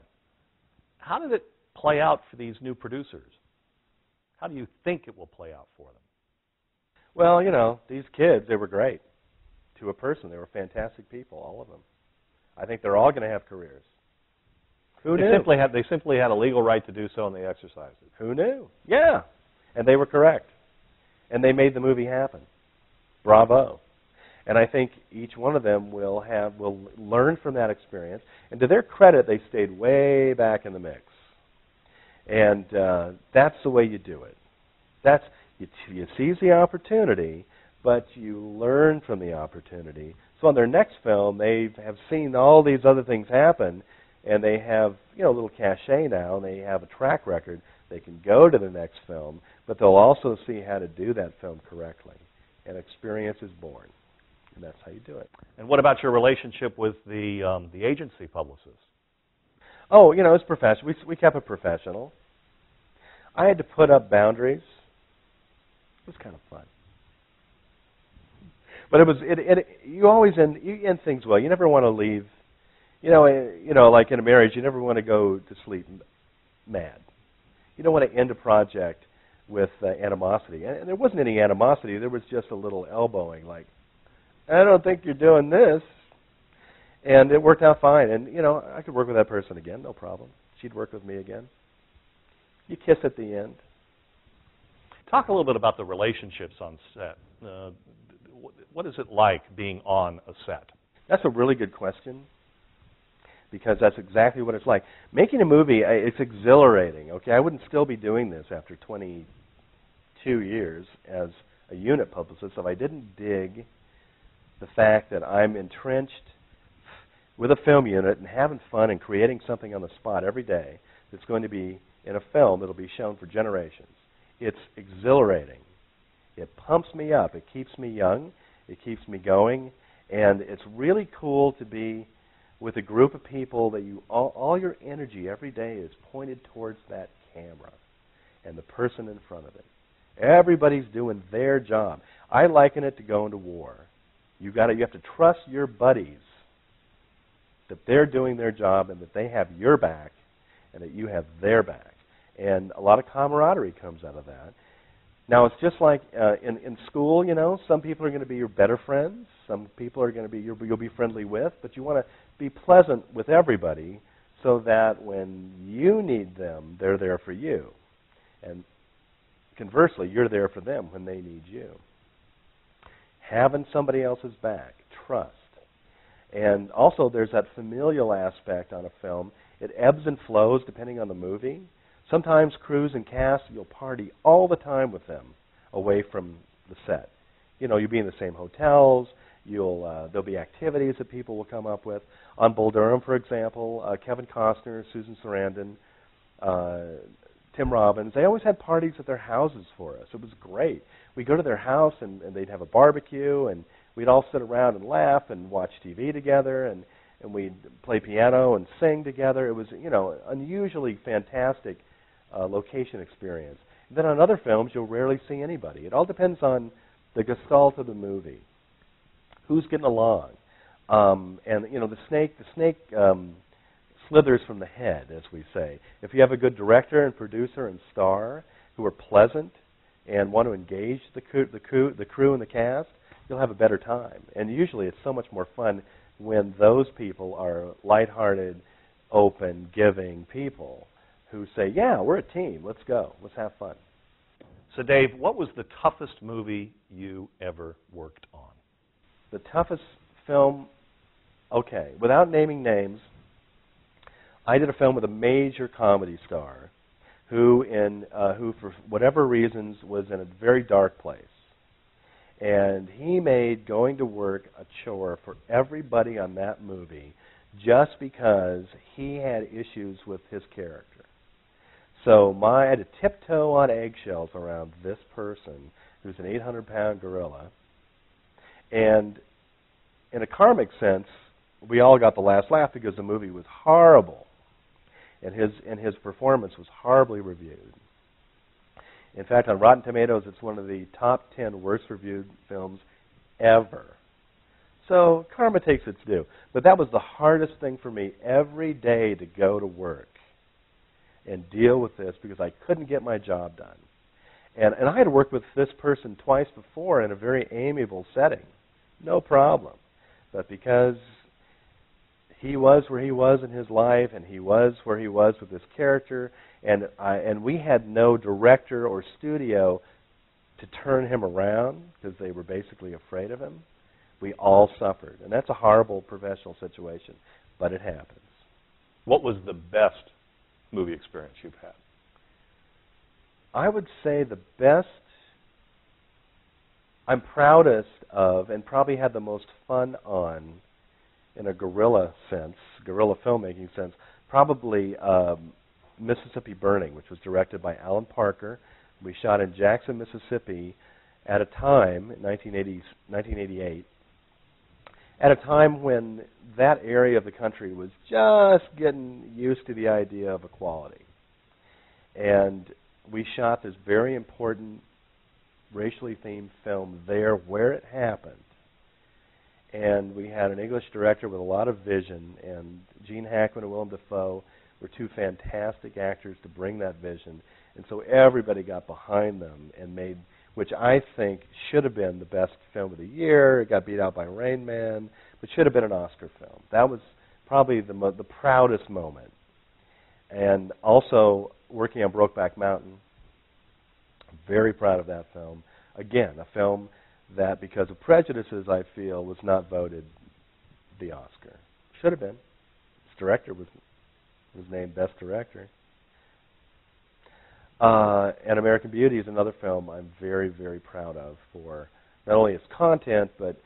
How did it play out for these new producers? How do you think it will play out for them? Well, you know, these kids, they were great. To a person, they were fantastic people, all of them. I think they're all going to have careers. Who knew? They simply had a legal right to do so, and they exercised it. Who knew? Yeah. And they were correct. And they made the movie happen. Bravo. And I think each one of them will learn from that experience. And to their credit, they stayed way back in the mix. And that's the way you do it. You seize the opportunity, but you learn from the opportunity. So on their next film, they have seen all these other things happen, and they have, you know, a little cachet now, and they have a track record. They can go to the next film, but they'll also see how to do that film correctly. And experience is born. And that's how you do it. And what about your relationship with the agency publicist? Oh, you know, it's professional. We kept it professional. I had to put up boundaries. It was kind of fun. But you always end things well. You never want to leave. You know, like in a marriage, you never want to go to sleep mad. You don't want to end a project with animosity. And there wasn't any animosity. There was just a little elbowing, like, I don't think you're doing this. And it worked out fine. And, you know, I could work with that person again, no problem. She'd work with me again. You kiss at the end. Talk a little bit about the relationships on set. What is it like being on a set? That's a really good question, because that's exactly what it's like. Making a movie, it's exhilarating. Okay, I wouldn't still be doing this after 22 years as a unit publicist if I didn't dig the fact that I'm entrenched with a film unit and having fun and creating something on the spot every day that's going to be in a film that'll be shown for generations. It's exhilarating. It pumps me up. It keeps me young. It keeps me going. And it's really cool to be with a group of people that all your energy every day is pointed towards that camera and the person in front of it. Everybody's doing their job. I liken it to going to war. You have to trust your buddies that they're doing their job and that they have your back and that you have their back. And a lot of camaraderie comes out of that. Now, it's just like in school, you know, some people are going to be your better friends. Some people are going to be you'll be friendly with, but you want to be pleasant with everybody so that when you need them, they're there for you. And conversely, you're there for them when they need you. Having somebody else's back, trust. And also there's that familial aspect on a film. It ebbs and flows depending on the movie. Sometimes crews and cast, you'll party all the time with them away from the set. You know, you'll be in the same hotels. There'll be activities that people will come up with. On Bull Durham, for example, Kevin Costner, Susan Sarandon, Tim Robbins, they always had parties at their houses for us. It was great. We'd go to their house and they'd have a barbecue and we'd all sit around and laugh and watch TV together and we'd play piano and sing together. It was, you know, unusually fantastic location experience. And then on other films, you'll rarely see anybody. It all depends on the gestalt of the movie, who's getting along, and you know the snake slithers from the head, as we say. If you have a good director and producer and star who are pleasant and want to engage the crew and the cast, you'll have a better time. And usually, it's so much more fun when those people are lighthearted, open, giving people who say, yeah, we're a team, let's go, let's have fun. So Dave, what was the toughest movie you ever worked on? The toughest film, okay, without naming names, I did a film with a major comedy star who for whatever reasons was in a very dark place. And he made going to work a chore for everybody on that movie just because he had issues with his character. So I had to tiptoe on eggshells around this person who's an 800-pound gorilla. And in a karmic sense, we all got the last laugh because the movie was horrible. And his performance was horribly reviewed. In fact, on Rotten Tomatoes, it's one of the top 10 worst reviewed films ever. So karma takes its due. But that was the hardest thing for me every day to go to work and deal with this because I couldn't get my job done. And I had worked with this person twice before in a very amiable setting. No problem. But because he was where he was in his life and he was where he was with this character, and we had no director or studio to turn him around because they were basically afraid of him, we all suffered. And that's a horrible professional situation, but it happens. What was the best movie experience you've had? I would say the best I'm proudest of and probably had the most fun on in a guerrilla filmmaking sense, probably Mississippi Burning, which was directed by Alan Parker. We shot in Jackson, Mississippi at a time, 1988, at a time when that area of the country was just getting used to the idea of equality. And we shot this very important racially themed film there where it happened. And we had an English director with a lot of vision, and Gene Hackman and Willem Dafoe were two fantastic actors to bring that vision. And so everybody got behind them and made, which I think should have been the best film of the year. It got beat out by Rain Man, but should have been an Oscar film. That was probably the proudest moment. And also working on Brokeback Mountain, I'm very proud of that film. Again, a film that, because of prejudices, I feel, was not voted the Oscar. Should have been. Its director was named Best Director. And American Beauty is another film I'm very, very proud of for not only its content, but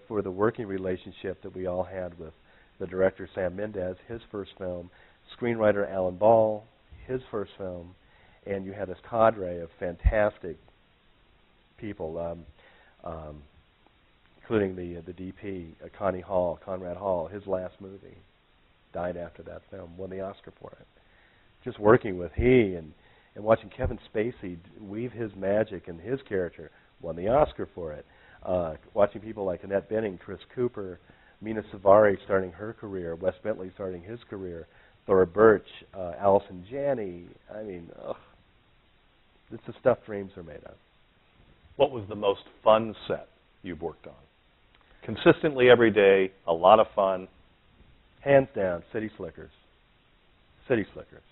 for the working relationship that we all had with the director, Sam Mendes, his first film, screenwriter Alan Ball, his first film, and you had this cadre of fantastic people, including the DP, Conrad Hall, his last movie, died after that film, won the Oscar for it. Just working with he and watching Kevin Spacey weave his magic and his character, won the Oscar for it. watching people like Annette Bening, Chris Cooper, Mina Savari starting her career, Wes Bentley starting his career, Thora Birch, Allison Janney. I mean, it's the stuff dreams are made of. What was the most fun set you've worked on? Consistently every day, a lot of fun. Hands down, City Slickers. City Slickers.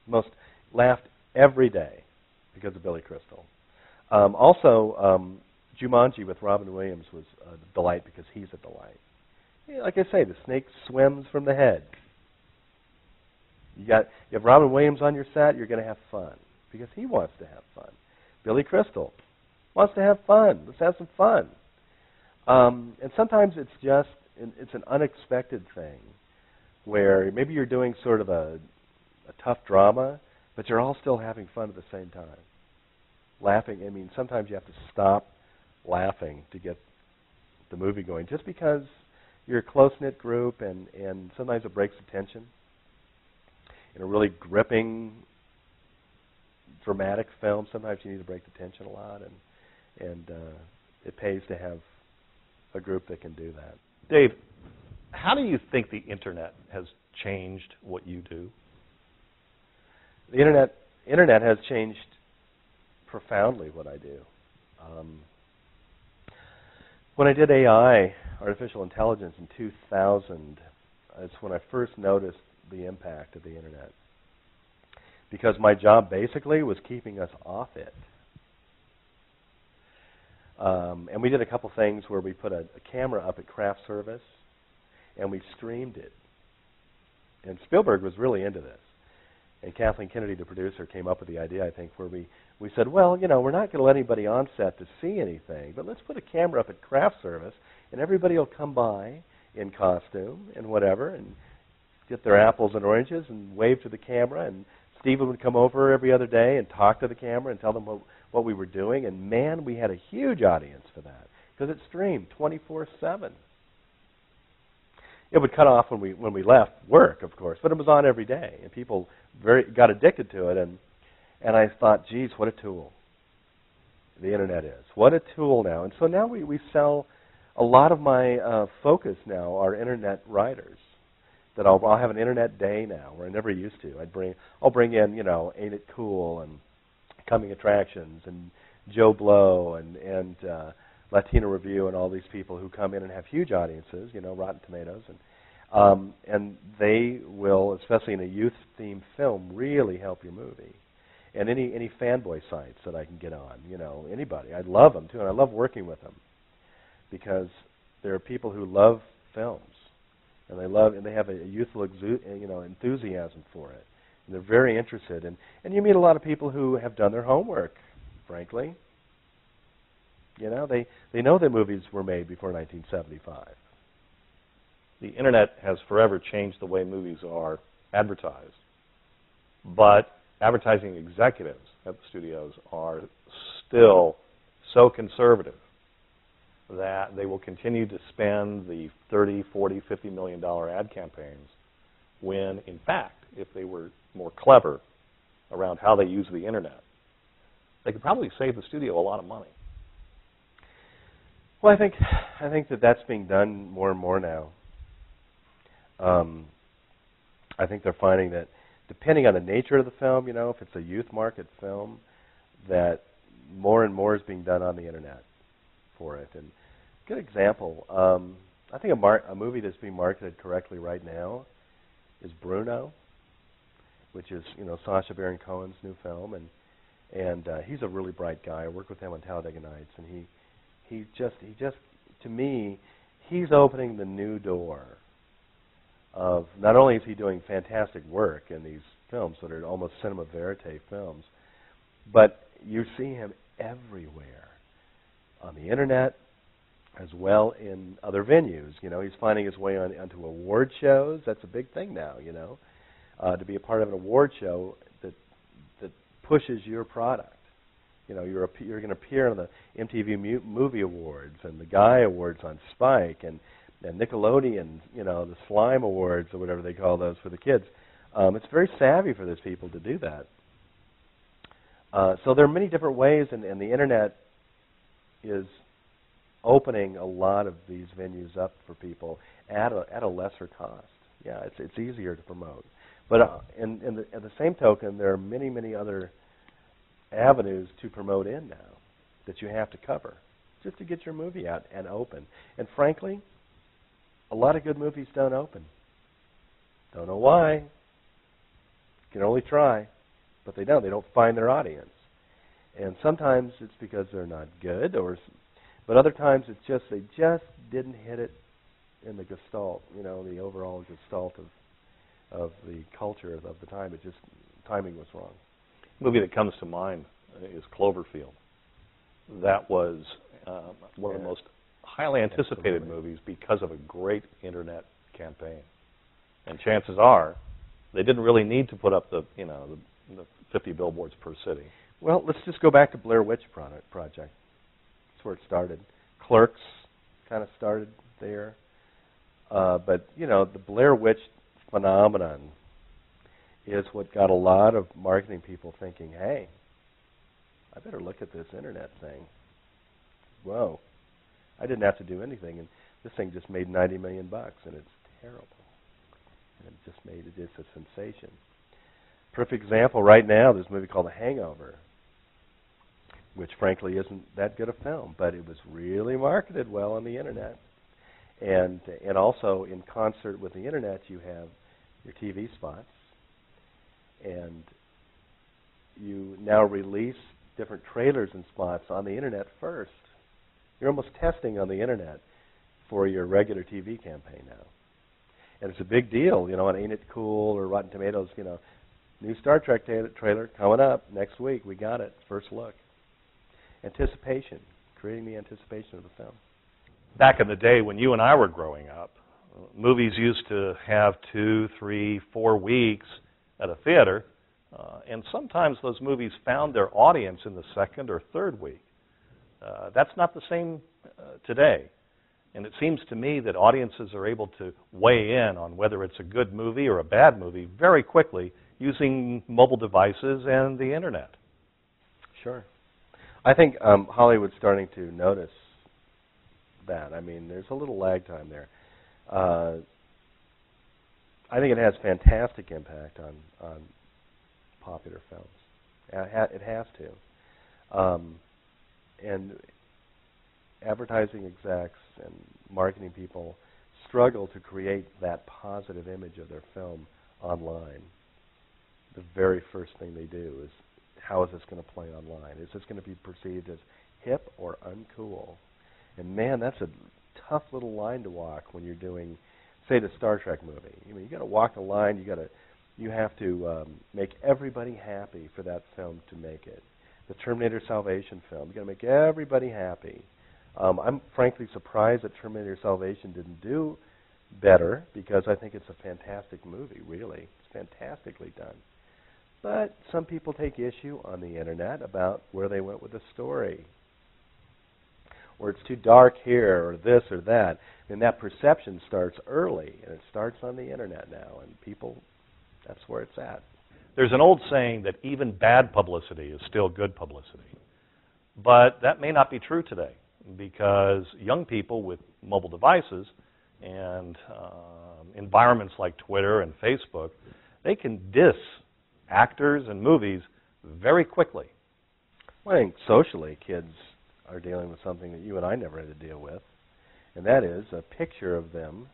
Most laughed every day because of Billy Crystal. Also, Jumanji with Robin Williams was a delight because he's a delight. Yeah, like I say, the snake swims from the head. You have Robin Williams on your set, you're going to have fun because he wants to have fun. Billy Crystal wants to have fun. Let's have some fun. And sometimes it's an unexpected thing where maybe you're doing sort of a tough drama, but you're all still having fun at the same time. Laughing, I mean, sometimes you have to stop laughing to get the movie going just because you're a close-knit group and sometimes it breaks the tension. In a really gripping, dramatic film, sometimes you need to break the tension a lot, and it pays to have a group that can do that. Dave, how do you think the internet has changed what you do? The internet has changed profoundly what I do. When I did AI, artificial intelligence, in 2000, it's when I first noticed the impact of the internet. Because my job basically was keeping us off it. And we did a couple things where we put a camera up at craft service and we streamed it. And Spielberg was really into this. And Kathleen Kennedy, the producer, came up with the idea, I think, where we said, well, you know, we're not going to let anybody on set to see anything, but let's put a camera up at craft service and everybody will come by in costume and whatever and get their apples and oranges and wave to the camera, and Stephen would come over every other day and talk to the camera and tell them what we were doing, and man, we had a huge audience for that because it streamed 24/7. It would cut off when we left work, of course, but it was on every day, and people got addicted to it, and I thought, geez, what a tool the internet is. What a tool now. And so now we sell a lot of my focus now are internet writers. That I'll have an internet day now, where I never used to. I'll bring in, you know, Ain't It Cool and Coming Attractions and Joe Blow and Latino Review and all these people who come in and have huge audiences, you know, Rotten Tomatoes, and they will, especially in a youth-themed film, really help your movie. And any fanboy sites that I can get on, you know, anybody. I love them too, and I love working with them because there are people who love films. And they have a youthful enthusiasm for it. And they're very interested. And you meet a lot of people who have done their homework, frankly. You know, they know that movies were made before 1975. The internet has forever changed the way movies are advertised. But advertising executives at the studios are still so conservative that they will continue to spend the $30, $40, $50 million ad campaigns when, in fact, if they were more clever around how they use the internet, they could probably save the studio a lot of money. Well, I think that's being done more and more now. I think they're finding that depending on the nature of the film, you know, if it's a youth market film, that more and more is being done on the internet for it. And a good example, I think a movie that's being marketed correctly right now is Bruno, which is, you know, Sacha Baron Cohen's new film, and he's a really bright guy. I worked with him on Talladega Nights, and he just to me, he's opening the new door of not only is he doing fantastic work in these films that are almost cinema verite films, but you see him everywhere on the internet as well in other venues. You know, he's finding his way onto award shows. That's a big thing now, you know, to be a part of an award show that pushes your product. You know, you're going to appear on the MTV Movie Awards and the Guy Awards on Spike and Nickelodeon, you know, the Slime Awards or whatever they call those for the kids. It's very savvy for those people to do that. So there are many different ways, and the internet is opening a lot of these venues up for people at a lesser cost. Yeah, it's easier to promote. But at the same token, there are many, many other avenues to promote in now that you have to cover just to get your movie out and open. And frankly, a lot of good movies don't open. Don't know why. You can only try, but they don't. They don't find their audience. And sometimes it's because they're not good, but other times it's just they just didn't hit it in the gestalt, the overall gestalt of the culture of the time. It just, timing was wrong. Movie that comes to mind is Cloverfield. That was one of the most highly anticipated movies because of a great internet campaign. And chances are, they didn't really need to put up the 50 billboards per city. Well, let's just go back to Blair Witch Project. That's where it started. Clerks kind of started there. But, the Blair Witch phenomenon is what got a lot of marketing people thinking, hey, I better look at this internet thing. Whoa. I didn't have to do anything, and this thing just made $90 million, and it's terrible. And it just made it a sensation. Perfect example right now, there's a movie called The Hangover, which frankly isn't that good a film, but it was really marketed well on the internet. And also in concert with the internet, you have your TV spots, and you now release different trailers and spots on the internet first. You're almost testing on the internet for your regular TV campaign now. And it's a big deal, on Ain't It Cool or Rotten Tomatoes, new Star Trek trailer coming up next week. We got it, first look. Anticipation, creating the anticipation of the film. Back in the day when you and I were growing up, movies used to have 2, 3, 4 weeks at a theater, and sometimes those movies found their audience in the second or third week. That's not the same today. And it seems to me that audiences are able to weigh in on whether it's a good movie or a bad movie very quickly using mobile devices and the internet. Sure. I think Hollywood's starting to notice that. I mean, there's a little lag time there. I think it has fantastic impact on popular films. It has to. And advertising execs and marketing people struggle to create that positive image of their film online. The very first thing they do is, how is this going to play online? Is this going to be perceived as hip or uncool? And man, that's a tough little line to walk when you're doing, say, the Star Trek movie. You got to walk the line. You have to make everybody happy for that film to make it. The Terminator Salvation film, you got to make everybody happy. I'm frankly surprised that Terminator Salvation didn't do better because I think it's a fantastic movie, really. It's fantastically done. But some people take issue on the internet about where they went with the story. Or it's too dark here, or this or that. And that perception starts early, and it starts on the internet now. And people, that's where it's at. There's an old saying that even bad publicity is still good publicity. But that may not be true today, because young people with mobile devices and environments like Twitter and Facebook, they can diss actors and movies very quickly. Well, I think socially, kids are dealing with something that you and I never had to deal with, and that is a picture of them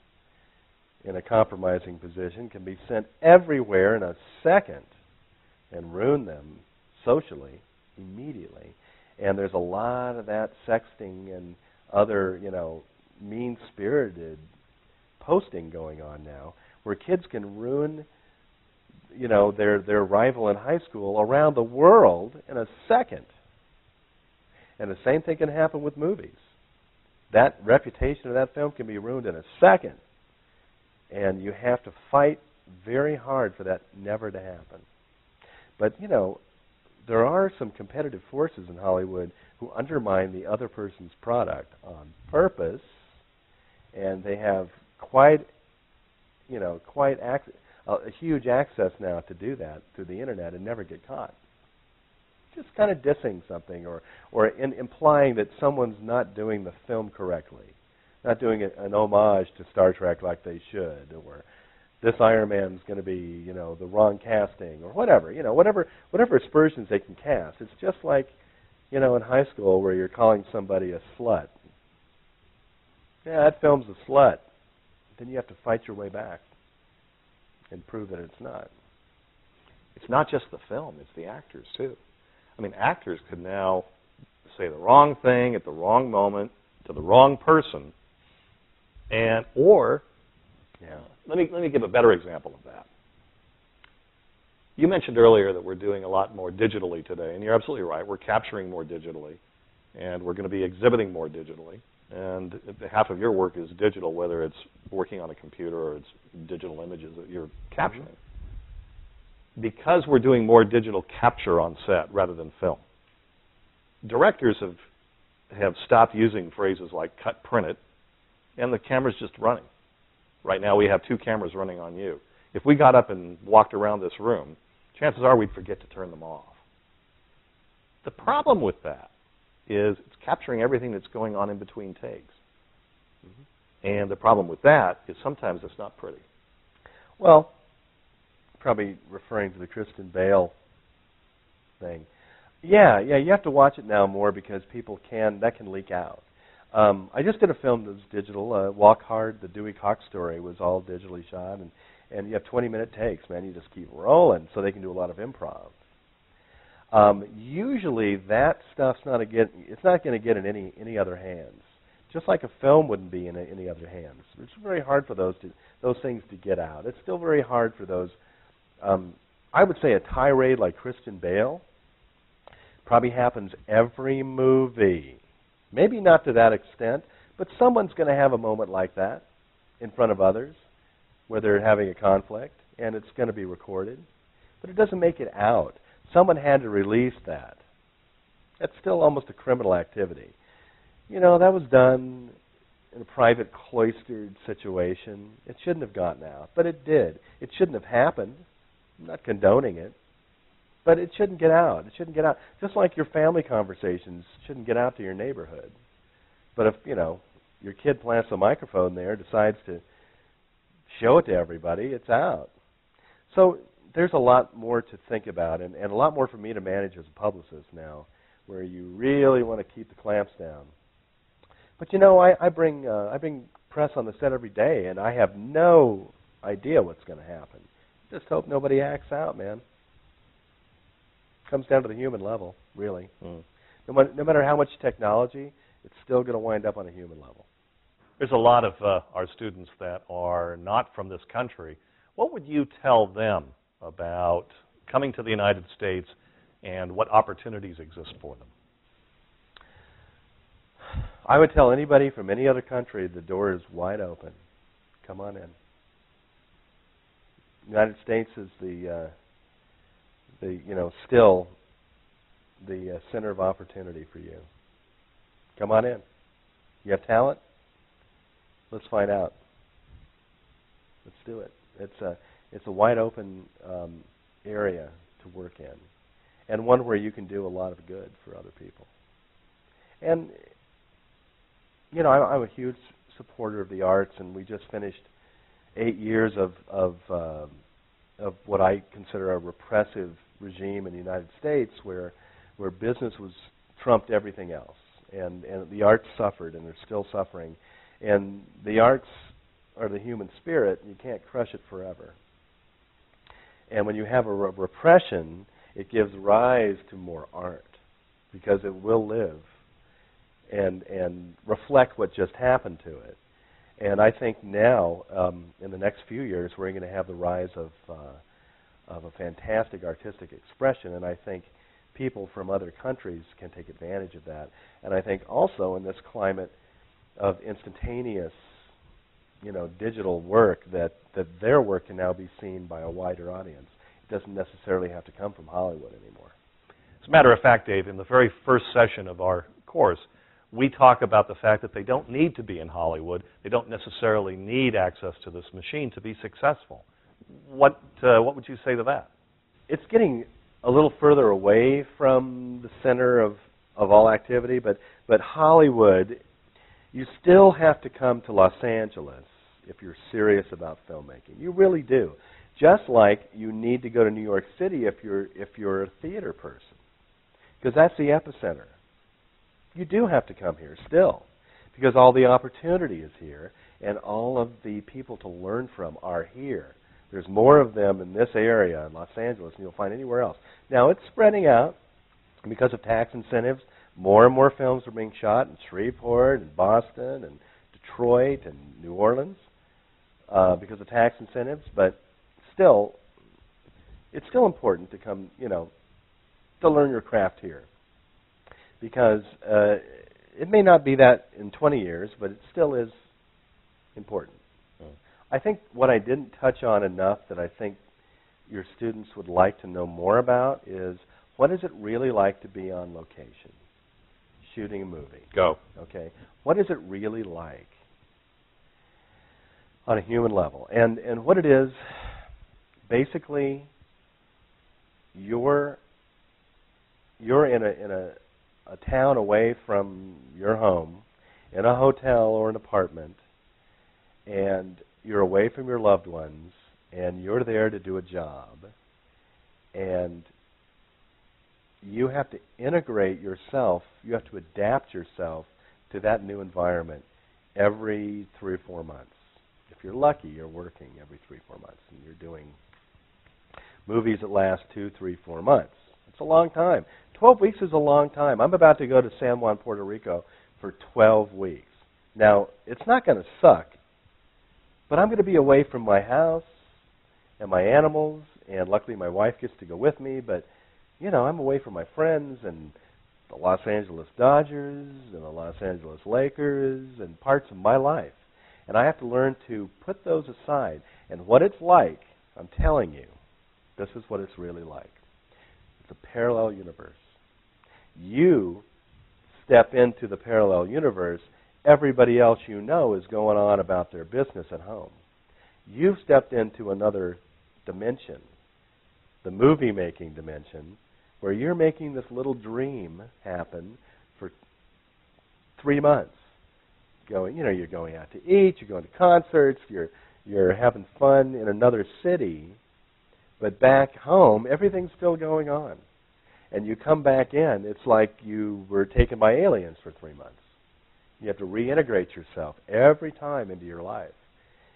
in a compromising position can be sent everywhere in a second and ruin them socially immediately. And there's a lot of that sexting and other, mean-spirited posting going on now, where kids can ruin, their rival in high school around the world in a second. And the same thing can happen with movies. That reputation of that film can be ruined in a second. And you have to fight very hard for that never to happen. But, there are some competitive forces in Hollywood who undermine the other person's product on purpose, and they have quite a huge access now to do that through the internet and never get caught. just kind of dissing something or implying that someone's not doing the film correctly, not doing an homage to Star Trek like they should, or this Iron Man's going to be, the wrong casting, or whatever, whatever aspersions they can cast. It's just like, in high school where you're calling somebody a slut. Yeah, that film's a slut. Then you have to fight your way back and prove that it's not. It's not just the film, it's the actors, too. I mean, actors could now say the wrong thing at the wrong moment to the wrong person, let me give a better example of that. You mentioned earlier that we're doing a lot more digitally today, and you're absolutely right. We're capturing more digitally, and we're going to be exhibiting more digitally. And half of your work is digital, whether it's working on a computer or it's digital images that you're capturing. Because we're doing more digital capture on set rather than film, directors have stopped using phrases like cut, print it, and the camera's just running. Right now we have 2 cameras running on you. If we got up and walked around this room, chances are we'd forget to turn them off. The problem with that is it's capturing everything that's going on in between takes. And the problem with that is sometimes it's not pretty. Well, probably referring to the Kristen Bale thing. Yeah, you have to watch it now more because that can leak out. I just did a film that was digital, Walk Hard, the Dewey Cox story was all digitally shot, and you have 20-minute takes, man. You just keep rolling, so they can do a lot of improv. Usually, that stuff's not going to get in any other hands. Just like a film wouldn't be in any other hands. It's very hard for those things to get out. It's still very hard for those. I would say a tirade like Christian Bale probably happens every movie. Maybe not to that extent, but someone's going to have a moment like that in front of others where they're having a conflict, and it's going to be recorded. But it doesn't make it out. Someone had to release that. That's still almost a criminal activity. That was done in a private, cloistered situation. It shouldn't have gotten out, but it did. It shouldn't have happened. I'm not condoning it. But it shouldn't get out. It shouldn't get out. Just like your family conversations shouldn't get out to your neighborhood. But if, your kid plants a microphone there, decides to show it to everybody, it's out. So there's a lot more to think about and a lot more for me to manage as a publicist now, where you really want to keep the clamps down. But I bring press on the set every day, and I have no idea what's going to happen. Just hope nobody acts out, man. Comes down to the human level, really. No matter how much technology, it's still going to wind up on a human level. There's a lot of our students that are not from this country. What would you tell them about coming to the United States and what opportunities exist for them? I would tell anybody from any other country the door is wide open. Come on in. The United States is still the center of opportunity for you. Come on in. You have talent? Let's find out. Let's do it. It's a wide open area to work in, and one where you can do a lot of good for other people. And I'm a huge supporter of the arts, and we just finished 8 years of what I consider a repressive regime in the United States, where business was trumped everything else, and the arts suffered, and they're still suffering. And the arts are the human spirit, and you can't crush it forever. And when you have a repression, it gives rise to more art, because it will live and reflect what just happened to it. And I think now, in the next few years, we're going to have the rise of a fantastic artistic expression, and I think people from other countries can take advantage of that. And I think also in this climate of instantaneous, digital work, that their work can now be seen by a wider audience. It doesn't necessarily have to come from Hollywood anymore. As a matter of fact, Dave, in the very first session of our course, we talk about the fact that they don't need to be in Hollywood. They don't necessarily need access to this machine to be successful. What would you say to that? It's getting a little further away from the center of all activity, but Hollywood, you still have to come to Los Angeles if you're serious about filmmaking. You really do. Just like you need to go to New York City if you're a theater person, because that's the epicenter. You do have to come here still, because all the opportunity is here, and all of the people to learn from are here. There's more of them in this area in Los Angeles than you'll find anywhere else. Now, it's spreading out because of tax incentives. More and more films are being shot in Shreveport and Boston and Detroit and New Orleans because of tax incentives. But still, it's still important to come, to learn your craft here. Because it may not be that in 20 years, but it still is important. I think what I didn't touch on enough that I think your students would like to know more about is, what is it really like to be on location, shooting a movie? Go. Okay. What is it really like on a human level? And what it is, basically, you're in a town away from your home, in a hotel or an apartment, and you're away from your loved ones, and you're there to do a job, and you have to integrate yourself, you have to adapt yourself to that new environment every 3 or 4 months. If you're lucky, you're working every 3 or 4 months, and you're doing movies that last 2, 3, 4 months. It's a long time. 12 weeks is a long time. I'm about to go to San Juan, Puerto Rico for 12 weeks. Now, it's not going to suck, but I'm going to be away from my house and my animals, and luckily my wife gets to go with me, but, I'm away from my friends and the Los Angeles Dodgers and the Los Angeles Lakers and parts of my life. And I have to learn to put those aside. And what it's like, I'm telling you, this is what it's really like. It's a parallel universe. You step into the parallel universe, everybody else you know is going on about their business at home. You've stepped into another dimension, the movie-making dimension, where you're making this little dream happen for 3 months. You're going out to eat, you're going to concerts, you're having fun in another city, but back home, everything's still going on. And you come back in, it's like you were taken by aliens for 3 months. You have to reintegrate yourself every time into your life.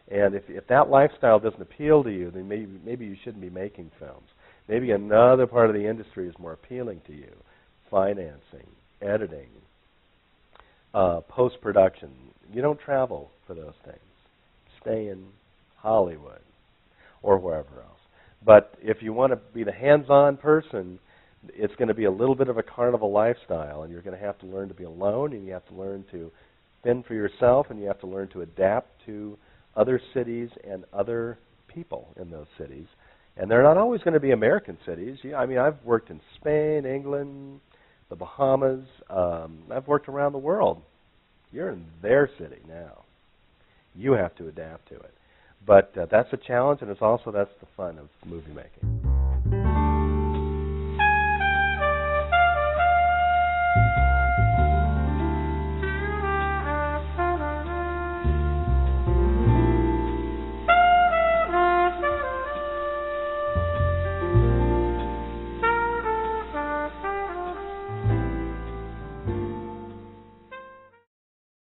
And if that lifestyle doesn't appeal to you, then maybe you shouldn't be making films. Maybe another part of the industry is more appealing to you. Financing, editing, post-production. You don't travel for those things. Stay in Hollywood or wherever else. But if you want to be the hands-on person, it's going to be a little bit of a carnival lifestyle, and you're going to have to learn to be alone, and you have to learn to fend for yourself, and you have to learn to adapt to other cities and other people in those cities. And they're not always going to be American cities. I've worked in Spain, England, the Bahamas. I've worked around the world. You're in their city now. You have to adapt to it. But that's a challenge, and that's the fun of movie making.